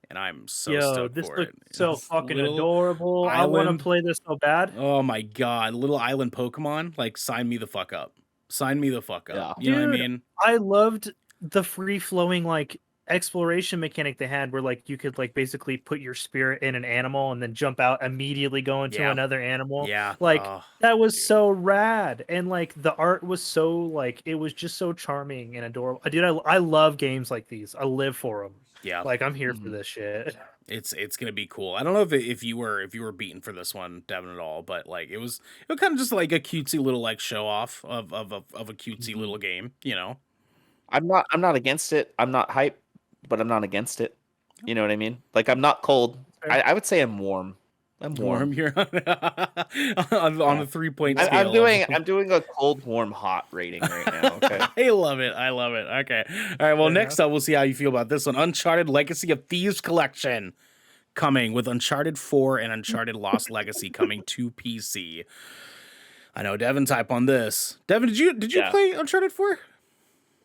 and I'm so Yo, stoked this for looks it. so It's fucking little adorable. I want island. to play this so bad. Oh my god, little island Pokemon! Like, sign me the fuck up. Sign me the fuck up. Yeah. You know what I Dude, mean? I loved the free flowing like exploration mechanic they had where like you could like basically put your spirit in an animal and then jump out immediately go into Yeah. another animal. Yeah. Like Oh, that was dude. so rad. And like the art was so like it was just so charming and adorable. Dude, I love games like these. I live for them. Yeah. Like I'm here for this shit. It's gonna be cool. I don't know if you were beaten for this one, Devin, at all, but like it was kind of just like a cutesy little like show off of a cutesy little game. I'm not against it. I'm not hype, but I'm not against it. You know what I mean? Like I'm not cold. I would say I'm warm. I'm warm. Warm here on the 3-point scale. I'm doing a cold, warm, hot rating right now. Okay. I love it. I love it. Okay. All right. Well, next up, we'll see how you feel about this one. Uncharted Legacy of Thieves Collection coming with Uncharted 4 and Uncharted Lost Legacy coming to PC. I know Devin's hype on this. Devin, did you play Uncharted 4?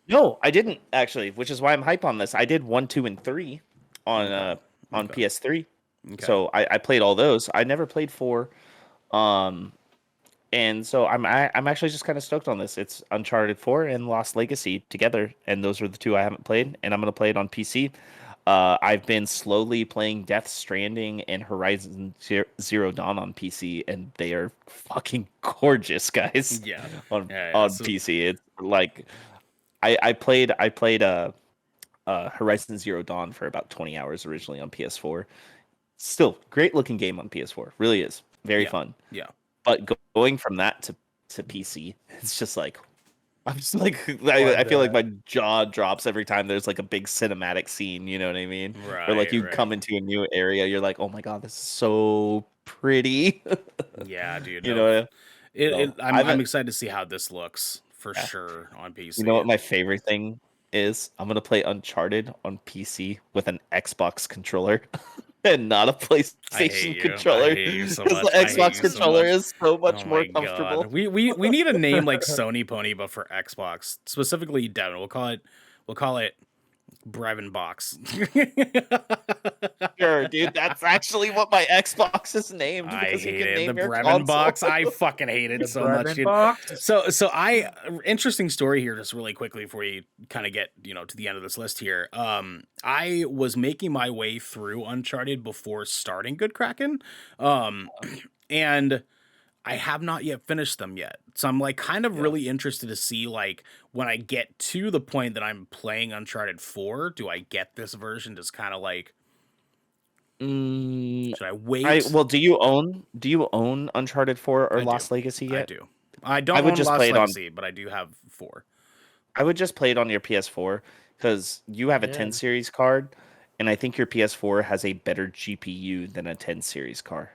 No, I didn't actually, which is why I'm hype on this. I did 1, 2, and 3 on PS3. Okay. So I played all those. I never played 4. And so I'm actually just kind of stoked on this. It's Uncharted 4 and Lost Legacy together, and those are the two I haven't played, and I'm gonna play it on PC. I've been slowly playing Death Stranding and Horizon Zero Dawn on PC, and they are fucking gorgeous, guys. Yeah. on So, PC, it's like I played Horizon Zero Dawn for about 20 hours originally on PS4. Still great looking game on PS4, really is very fun. Yeah. But going from that to PC, it's just like I'm just like I feel like my jaw drops every time there's like a big cinematic scene. You know what I mean? Right. Or like you come into a new area, you're like, oh my god, this is so pretty. Yeah, dude. You know, I'm excited to see how this looks for sure on PC. You know what my favorite thing is? I'm gonna play Uncharted on PC with an Xbox controller. And not a PlayStation controller. I hate you so Because much. the Xbox controller is so much more comfortable. God. We need a name like Sony Pony, but for Xbox, specifically Devin. We'll call it Brevin Box. Sure, dude. That's actually what my Xbox is named. I Because you hate can it. name The your Brevin console. Box. I fucking hate it so much, dude. So interesting story here, just really quickly before you kind of get to the end of this list here. I was making my way through Uncharted before starting Good Kraken, and I have not yet finished them yet. So I'm like kind of really interested to see like when I get to the point that I'm playing Uncharted 4, do I get this version just kind of like should I wait? Do you own Uncharted 4 or Lost Legacy yet? I do. I don't own Lost Legacy, but I do have 4. I would just play it on your PS4 because you have a 10 series card, and I think your PS4 has a better GPU than a 10 series card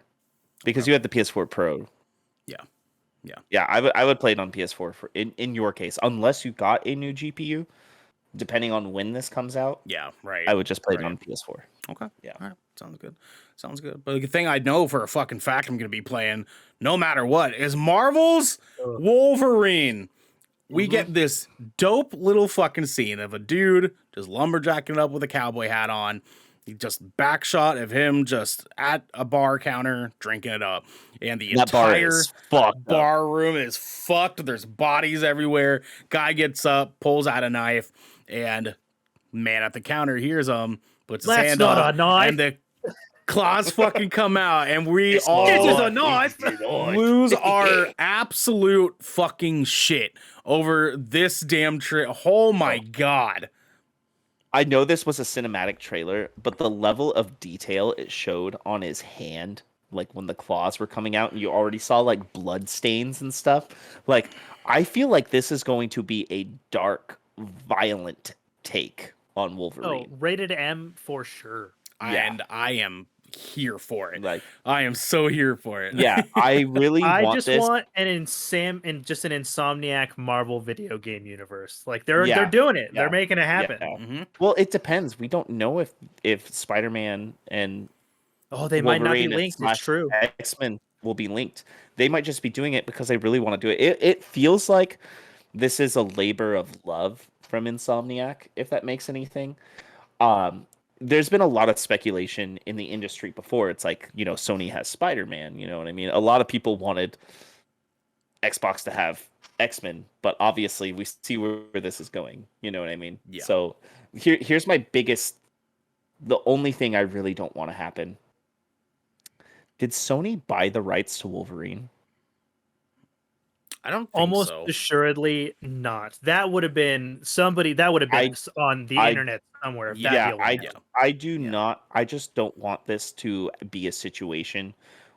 because you have the PS4 Pro. Yeah. I would play it on PS4 in your case, unless you got a new GPU. Depending on when this comes out, right. I would just play it on PS4. Okay, yeah, all right, sounds good. But the thing I know for a fucking fact I'm gonna be playing, no matter what, is Marvel's Wolverine. We get this dope little fucking scene of a dude just lumberjacking it up with a cowboy hat on. He just back shot of him just at a bar counter drinking it up, and the entire bar room is fucked. There's bodies everywhere. Guy gets up, pulls out a knife, and man at the counter hears him, puts his hand up, and the claws fucking come out, and we all lose our absolute fucking shit over this damn trip. Oh my god. I know this was a cinematic trailer, but the level of detail it showed on his hand, like when the claws were coming out and you already saw like blood stains and stuff. Like, I feel like this is going to be a dark, violent take on Oh, Wolverine. rated M for sure. Yeah. And I am here for it. Like, I am so here for it. yeah, I really I want just this. want an an Insomniac Marvel video game universe. Like they're Yeah, doing it. They're yeah, making it happen. yeah. Mhm. Well, it depends. We don't know if Spider-Man and Oh, they might not be Wolverine linked. It's true. X-Men will be linked. They might just be doing it because they really want to do it. It feels like this is a labor of love from Insomniac, if that makes anything. Um, there's been a lot of speculation in the industry before. It's like, Sony has Spider-Man, you know what I mean? A lot of people wanted Xbox to have X-Men, but obviously we see where this is going, you know what I mean? Yeah. So here's my the only thing I really don't want to happen. Did Sony buy the rights to Wolverine? I don't think Almost so. assuredly not. That would have been somebody that would have been on the internet somewhere. If that Yeah, deal went down. I do not. I just don't want this to be a situation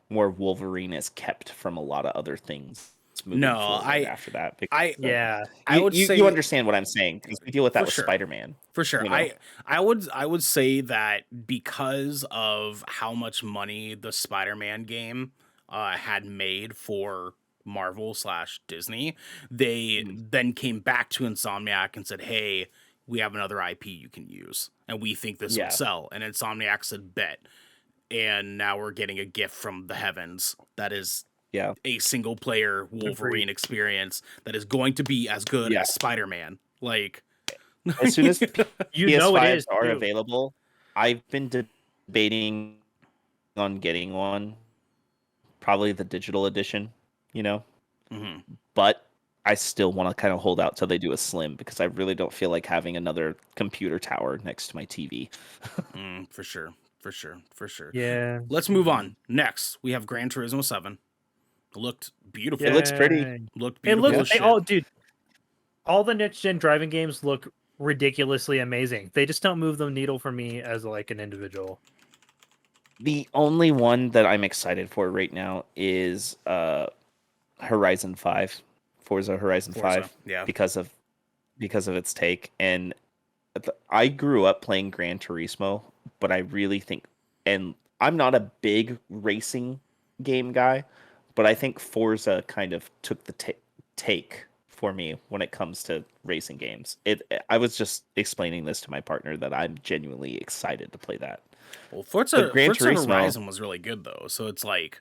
where Wolverine is kept from a lot of other things moving No, forward after that. Yeah. I would say you understand what I'm saying, because we deal with that For with sure. Spider-Man. For sure. You know? I would say that because of how much money the Spider-Man game had made for Marvel/Disney, they then came back to Insomniac and said, "Hey, we have another IP you can use, and we think this Yeah. would sell." And Insomniac said, "Bet." And now we're getting a gift from the heavens that is Yeah. a single player Wolverine experience that is going to be as good Yeah. as Spider-Man. Like, As soon as You know it PS5s is, are too. available, I've been debating on getting one, probably the digital edition, mhm. but I still want to kind of hold out till they do a slim, because I really don't feel like having another computer tower next to my TV. For sure. Yeah. Let's move on. Next, we have Gran Turismo 7. It looked beautiful. It looks pretty. Yay. Looked It beautiful looks as shit. dude. All the next gen driving games look ridiculously amazing. They just don't move the needle for me as like an individual. The only one that I'm excited for right now is Horizon 5, Forza Horizon 5, yeah. because of its take. And I grew up playing Gran Turismo, but I really think, and I'm not a big racing game guy, but I think Forza kind of took the take for me when it comes to racing games. I was just explaining this to my partner that I'm genuinely excited to play that. Well, Forza Gran Turismo- Horizon was really good though, so it's like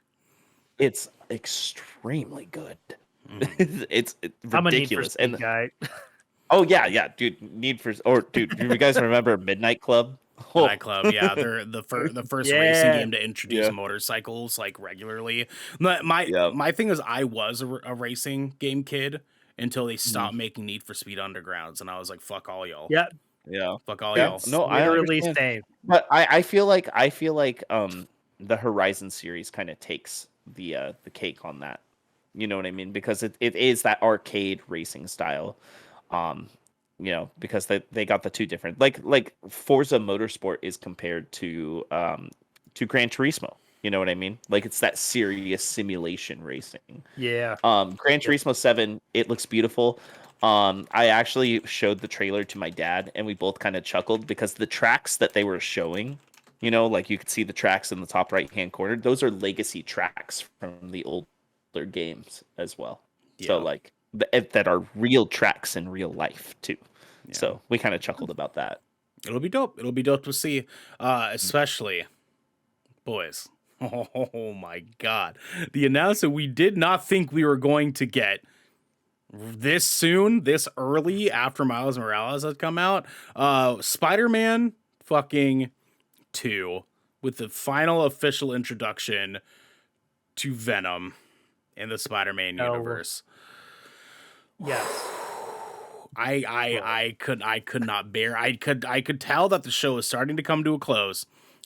It's extremely good. Mhm. It's I'm a Need for ridiculous. Speed guy. Oh yeah, dude. Dude, do you guys remember Midnight Club? Midnight Club, yeah, they're the first racing Yeah. game to introduce Yeah. motorcycles like regularly. Yeah. My thing is, I was a racing game kid until they Mm-hmm. stopped making Need for Speed Undergrounds, and I was like, "Fuck all y'all, Yeah, Yeah. fuck all Yeah. y'all." No, I literally understand. same. But I feel like the Horizon series kind of takes the cake on that. You know what I mean? Because it is that arcade racing style. Because they got the two different, like Forza Motorsport is compared to Gran Turismo. You know what I mean? Like, it's that serious simulation racing. Yeah. Gran Turismo 7, it looks beautiful. I actually showed the trailer to my dad, and we both kind of chuckled, because the tracks that they were showing, like you could see the tracks in the top right hand corner, those are legacy tracks from the older games as well. So Yeah. like that are real tracks in real life too. Yeah. So we kind of chuckled about that. It'll be dope. It'll be dope to see, especially boys. Oh my god, the announcement we did not think we were going to get this soon, this early after Miles Morales had come out. Spider-Man fucking 2 with the final official introduction to Venom in the Spider-Man Oh. universe. Yes. I could not bear. I could tell that the show was starting to come to a close.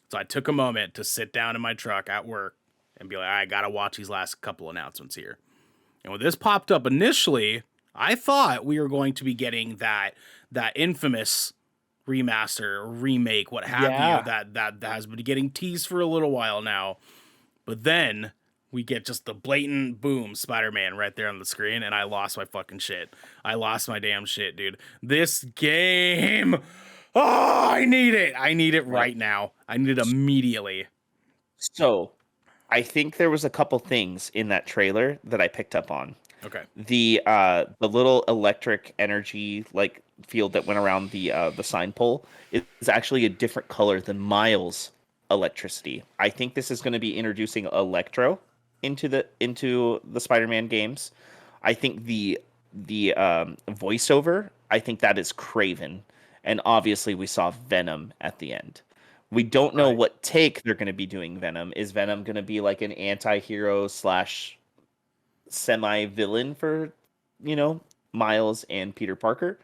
So I took a moment to sit down in my truck at work and be like, I gotta watch these last couple announcements here. And when this popped up initially, I thought we were going to be getting that infamous remaster or remake, what have Yeah. you, that has been getting teased for a little while now. But then we get just the blatant boom Spider-Man right there on the screen, and I lost my fucking shit. I lost my damn shit, dude. This game, oh, I need it. I need it right now. I need it immediately. So, I think there was a couple things in that trailer that I picked up on. Okay. The little electric energy like field that went around the sign pole is actually a different color than Miles' electricity. I think this is going to be introducing Electro into the Spider-Man games. I think the voiceover, I think that is Kraven, and obviously we saw Venom at the end. We don't know Right. what take they're going to be doing Venom. Is Venom going to be like an anti-hero slash semi-villain for, Miles and Peter Parker?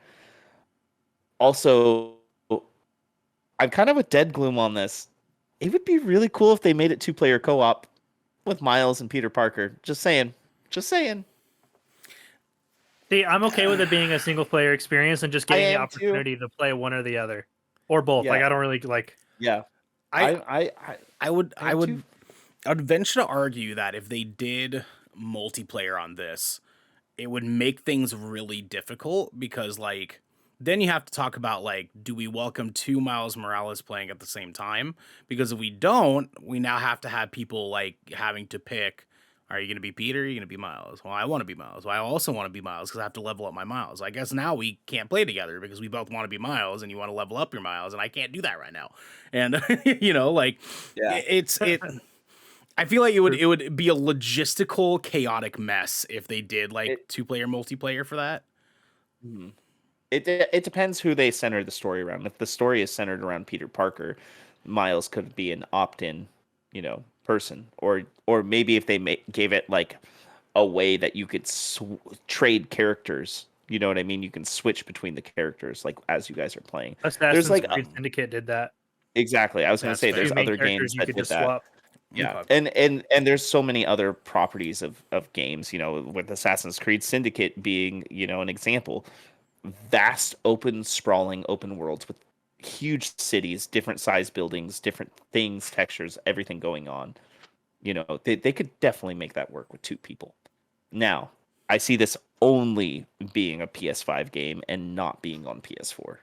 Also, I'm kind of with Dead Gloom on this. It would be really cool if they made it 2-player co-op with Miles and Peter Parker. Just saying. Just saying. See, I'm okay with it being a single player experience and just getting the am too. opportunity to play one or the other, or both. Like Yeah. I don't really like. Yeah. I would too. venture to argue that if they did multiplayer on this, it would make things really difficult because like then you have to talk about like, do we welcome 2 Miles Morales playing at the same time? Because if we don't, we now have to have people like having to pick, are you going to be Peter? Are you going to be Miles? Well, I want to be Miles. Well, I also want to be Miles because I have to level up my Miles. I guess now we can't play together because we both want to be Miles and you want to level up your Miles and I can't do that right now. And, like Yeah. it I feel like it would be a logistical chaotic mess if they did like 2-player multiplayer for that. Mhm. It depends who they center the story around. If the story is centered around Peter Parker, Miles could be an opt-in, person, or maybe if they gave it like a way that you could trade characters. You know what I mean? You can switch between the characters like as you guys are playing. Assassin's like Creed Syndicate did that. Exactly. I was going to That's say fair. there's Two main other characters games you that could did just that. swap. Yeah, Okay. and there's so many other properties of games, with Assassin's Creed Syndicate being, an example. Vast, open, sprawling, open worlds with huge cities, different size buildings, different things, textures, everything going on. They could definitely make that work with 2 people. Now, I see this only being a PS5 game and not being on PS4.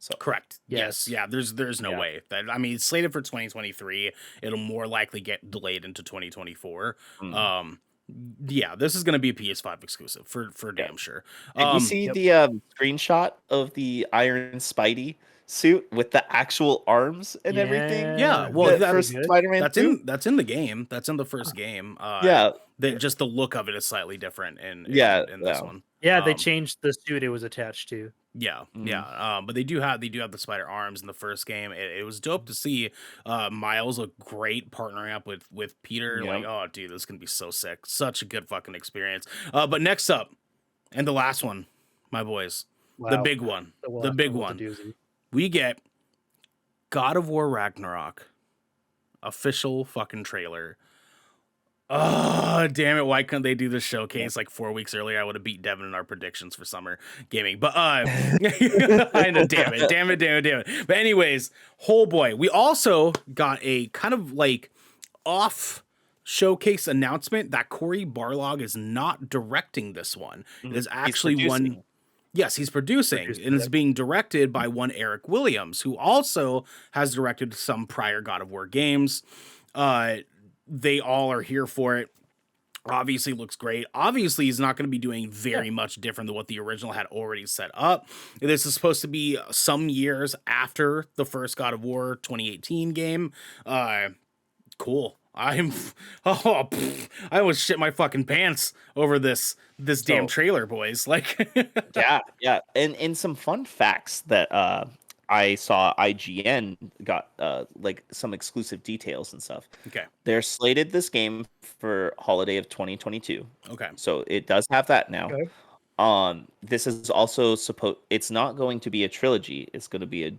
So Correct. Yes. Yes. Yeah. There's no Yeah. way that, I mean, it's slated for 2023. It'll more likely get delayed into 2024. Yeah, this is going to be a PS5 exclusive for damn sure. Did you see Yep. the screenshot of the Iron Spidey suit with the actual arms and everything? Yeah, well, The that- first good. Spider-Man that's in the game. That's in the first game. Yeah. Just the look of it is slightly different in Yeah, this yeah. one. Yeah, they Um, changed the suit it was attached to. Yeah, Mhm. yeah. But they do have the spider arms in the first game. It was dope to see Miles look great partnering up with Peter. Yep. Like, oh, dude, this is gonna be so sick. Such a good fucking experience. But next up, and the last one, my boys, the Wow. big one, Well, the that big was a one. doozy. We get God of War Ragnarok official fucking trailer. Oh, damn it. Why couldn't they do this showcase like 4 weeks earlier? I would have beat Devin in our predictions for summer gaming. But I know, damn it. But anyways, whole boy. We also got a kind of like off showcase announcement that Cory Barlog is not directing this one. It is actually one. Yes, he's producing, and it's being directed by one Eric Williams, who also has directed some prior God of War games. They all are here for it. Obviously looks great. Obviously, he's not going to be doing very much different than what the original had already set up. This is supposed to be some years after the first God of War 2018 game. Cool. I almost shit my fucking pants over this damn trailer, boys. Like, yeah. And some fun facts that I saw IGN got like some exclusive details and stuff. okay. They're slated this game for holiday of 2022. Okay. So it does have that now. Okay. This is also it's not going to be a trilogy. It's going to be a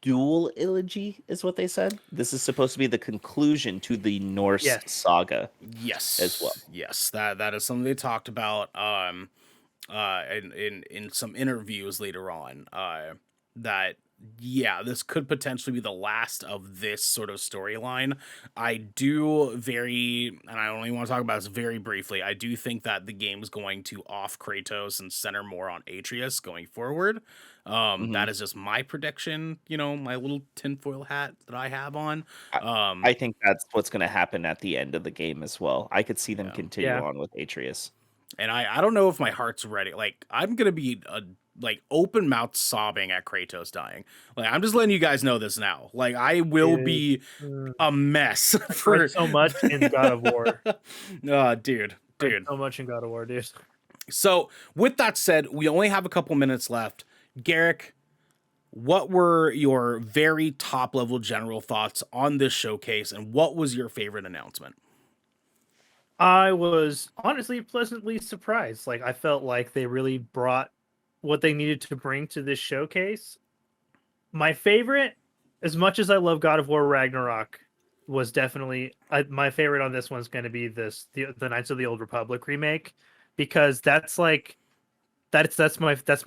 dual trilogy, is what they said. This is supposed to be the conclusion to the Norse saga. Yes. As well. Yes. That is something they talked about in some interviews later on. That yeah, this could potentially be the last of this sort of storyline. I do and I only want to talk about this very briefly. I do think that the game is going to off Kratos and center more on Atreus going forward. Hmm. That is just my prediction, my little tinfoil hat that I have on. I, Um, I think that's what's going to happen at the end of the game as well. I could see them yeah. continue Yeah. on with Atreus. And I don't know if my heart's ready. Like, I'm gonna be like open mouth sobbing at Kratos dying. Like, I'm just letting you guys know this now. Like, I will Dude. be a mess I cried for so much in God of War. dude. Cried so much in God of War, dude. So with that said, we only have a couple minutes left. Garrick, what were your very top level general thoughts on this showcase, and what was your favorite announcement? I was honestly pleasantly surprised. Like I felt like they really brought what they needed to bring to this showcase. My favorite, as much as I love God of War Ragnarok, was definitely my favorite on this one's going to be the Knights of the Old Republic remake, because that's my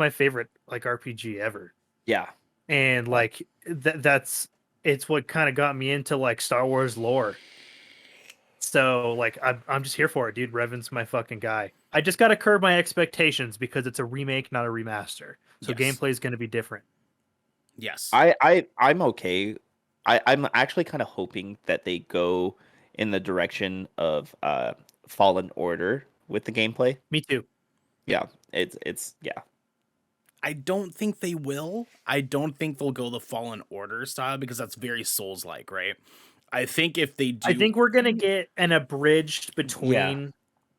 favorite like RPG ever. Yeah. And like that's it's what kind of got me into like Star Wars lore. So like I'm just here for it, dude. Revan's my fucking guy. I just gotta curb my expectations because it's a remake, not a remaster. So Yes. gameplay is gonna be different. Yes. I'm okay. I'm actually kind of hoping that they go in the direction of Fallen Order with the gameplay. Me too. Yeah, it's yeah. I don't think they will. I don't think they'll go the Fallen Order style because that's very Souls like, right? I think if they do, I think we're gonna get an abridged between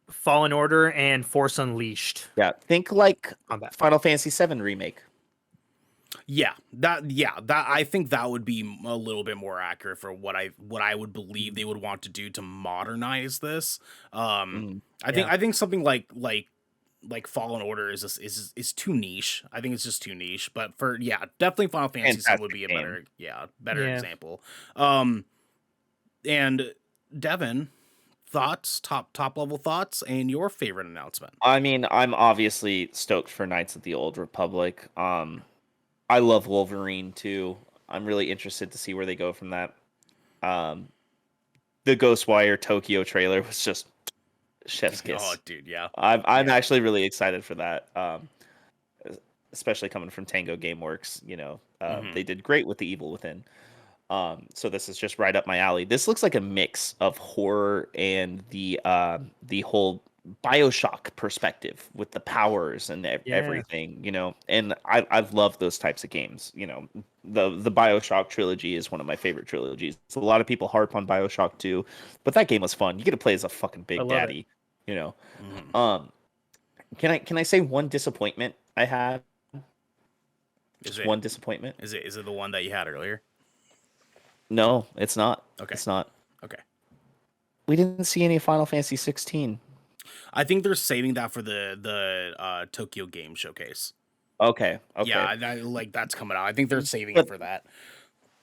Fallen Order and Force Unleashed Yeah, think like combat. Final Fantasy VII remake. that I think that would be a little bit more accurate for what I would believe they would want to do to modernize this. Mhm. I think something like Fallen Order is too niche. I think it's just too niche. But for definitely Final Fantasy VII would Fantastic be a game. better Yeah. example. And Devin, thoughts, top level thoughts, and your favorite announcement. I mean, I'm obviously stoked for Knights of the Old Republic. I love Wolverine too. I'm really interested to see where they go from that. Um, the Ghostwire Tokyo trailer was just chef's kiss. Oh, dude, yeah. I'm Yeah. actually really excited for that. Especially coming from Tango Gameworks, Mhm. they did great with The Evil Within. So this is just right up my alley. This looks like a mix of horror and the whole BioShock perspective with the powers and everything, And I've loved those types of games. The BioShock trilogy is one of my favorite trilogies. So a lot of people harp on BioShock 2, but that game was fun. You get to play as a fucking I big love daddy, Mhm. Um, can I say one disappointment I had? Is Just it one disappointment? is it the one that you had earlier? No, it's not. Okay. It's not. Okay. We didn't see any Final Fantasy 16. I think they're saving that for the Tokyo Game Showcase. Okay. Yeah, like that's coming out. I think they're saving it But for that.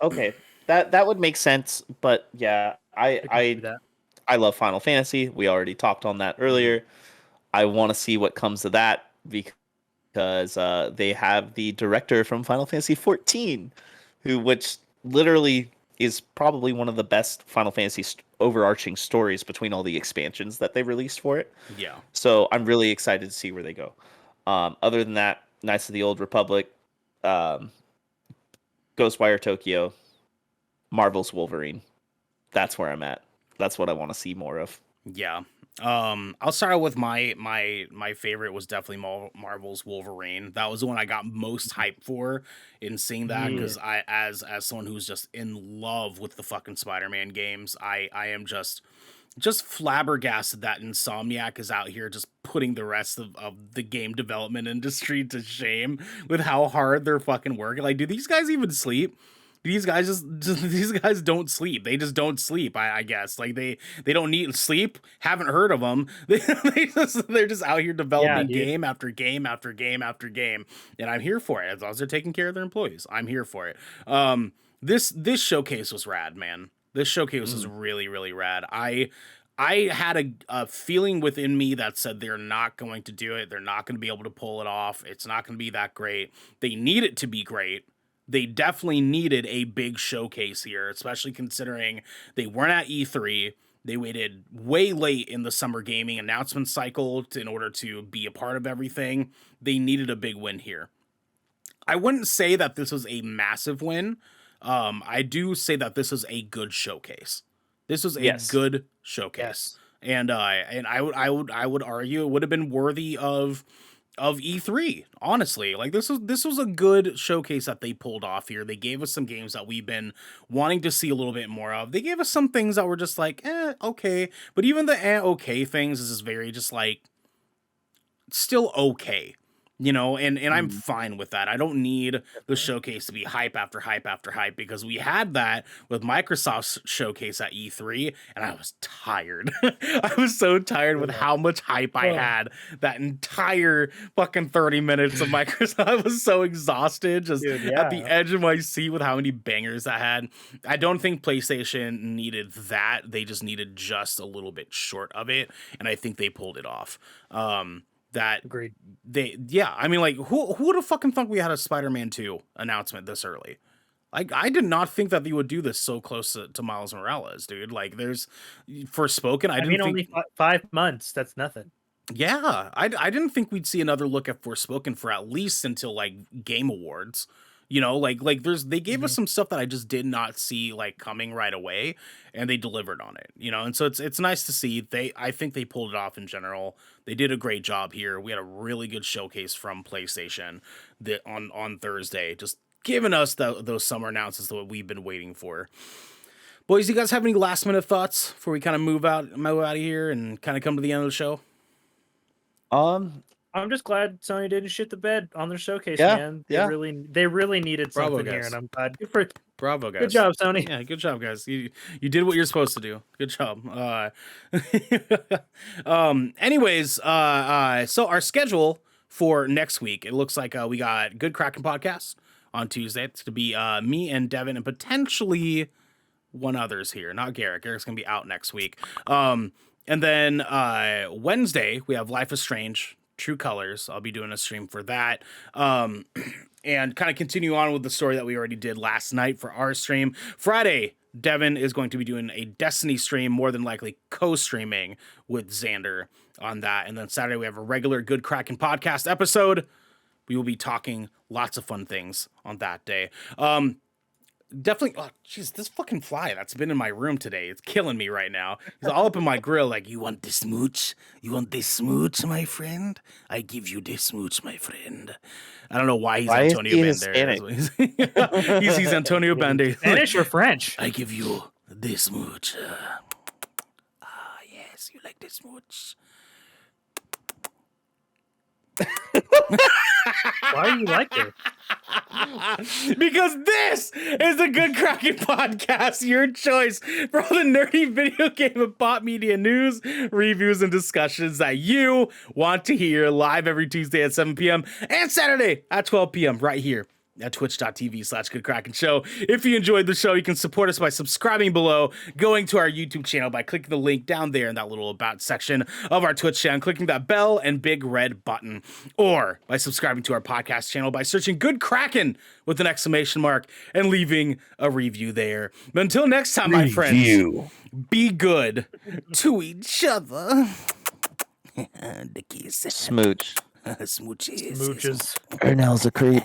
okay, that would make sense. But yeah, I can see that. I love Final Fantasy. We already talked on that earlier. I want to see what comes of that because they have the director from Final Fantasy 14, which literally is probably one of the best Final Fantasy overarching stories between all the expansions that they released for it. Yeah. So I'm really excited to see where they go. Other than that, Knights of the Old Republic, um, Ghostwire Tokyo, Marvel's Wolverine. That's where I'm at. That's what I want to see more of. Yeah. I'll start out with my favorite was definitely Marvel's Wolverine. That was the one I got most hyped for in seeing that Yeah. because I as someone who's just in love with the fucking Spider-Man games, I am just flabbergasted that Insomniac is out here just putting the rest of the game development industry to shame with how hard they're fucking working. Like, do these guys even sleep? These guys just these guys don't sleep. They just don't sleep. I guess like they don't need sleep. Haven't heard of them. They're just out here developing dude. game after game after game after game, and I'm here for it. As long as they're taking care of their employees, I'm here for it. This showcase was rad, man. This showcase was really really rad. I had a feeling within me that said they're not going to do it. They're not going to be able to pull it off. It's not going to be that great. They need it to be great. they definitely needed a big showcase here, especially considering they weren't at E3. They waited way late in the summer gaming announcement cycle in order to be a part of everything. They needed a big win here. I wouldn't say that this was a massive win. I do say that this is a good showcase. This was a Yes. good showcase, and I would argue it would have been worthy of E3. Honestly, like this was a good showcase that they pulled off here. They gave us some games that we've been wanting to see a little bit more of. They gave us some things that were just like, okay, but even the okay things is just very just like still okay. You know, and I'm fine with that. I don't need the showcase to be hype after hype after hype, because we had that with Microsoft's showcase at E3, and I was tired. I was so tired with how much hype I had that entire fucking 30 minutes of Microsoft. I was so exhausted, just at the edge of my seat with how many bangers I had. I don't think PlayStation needed that. They just needed just a little bit short of it, and I think they pulled it off. That Agreed. I mean, like, who would have fucking thought we had a Spider-Man 2 announcement this early? Like, I did not think that they would do this so close to Miles Morales, dude. Like, there's Forspoken. I didn't think only 5 months. That's nothing. Yeah, I didn't think we'd see another look at Forspoken for at least until like Game Awards. You know, like they gave us some stuff that I just did not see like coming right away, and they delivered on it. You know, and so it's nice to see. I think they pulled it off in general. They did a great job here. We had a really good showcase from PlayStation on Thursday, just giving us those summer announcements that we've been waiting for. Boys, you guys have any last minute thoughts before we kind of move out of here and kind of come to the end of the show? I'm just glad Sony didn't shit the bed on their showcase, Yeah, man. yeah. They really needed Bravo, something here, guys. and I'm glad. Bravo, guys. Good job, Sony. Yeah, good job, guys. You did what you're supposed to do. Good job. Anyways, so our schedule for next week, it looks like we got Good Kraken podcast on Tuesday. It's to be me and Devin and potentially one other's here, not Garrick. Garrick's gonna be out next week. And then Wednesday we have Life is Strange, True Colors. I'll be doing a stream for that. And kind of continue on with the story that we already did last night for our stream. Friday, Devin is going to be doing a Destiny stream, more than likely co-streaming with Xander on that. And then Saturday, we have a regular Good Kraken podcast episode. We will be talking lots of fun things on that day. Definitely. Oh, jeez, this fucking fly that's been in my room today, it's killing me right now. He's all up in my grill, like, you want this smooch? You want this smooch, my friend? I give you this smooch, my friend. I don't know why he's Antonio Banderas. He's Antonio Banderas. Spanish or French? I give you this smooch. Yes, you like this smooch. Why do you like it? Because this is the Good Kraken podcast, your choice for all the nerdy video game and pop media news, reviews, and discussions that you want to hear live every Tuesday at 7 p.m. and Saturday at 12 p.m. right here at twitch.tv/GoodKrakenShow. If you enjoyed the show, you can support us by subscribing below, going to our YouTube channel by clicking the link down there in that little about section of our Twitch channel, clicking that bell and big red button, or by subscribing to our podcast channel by searching Good Kraken with an exclamation mark and leaving a review there. But until next time, my friends, be good to each other. The kiss. Smooch. Smooches. Smooches. Ernell's a creep.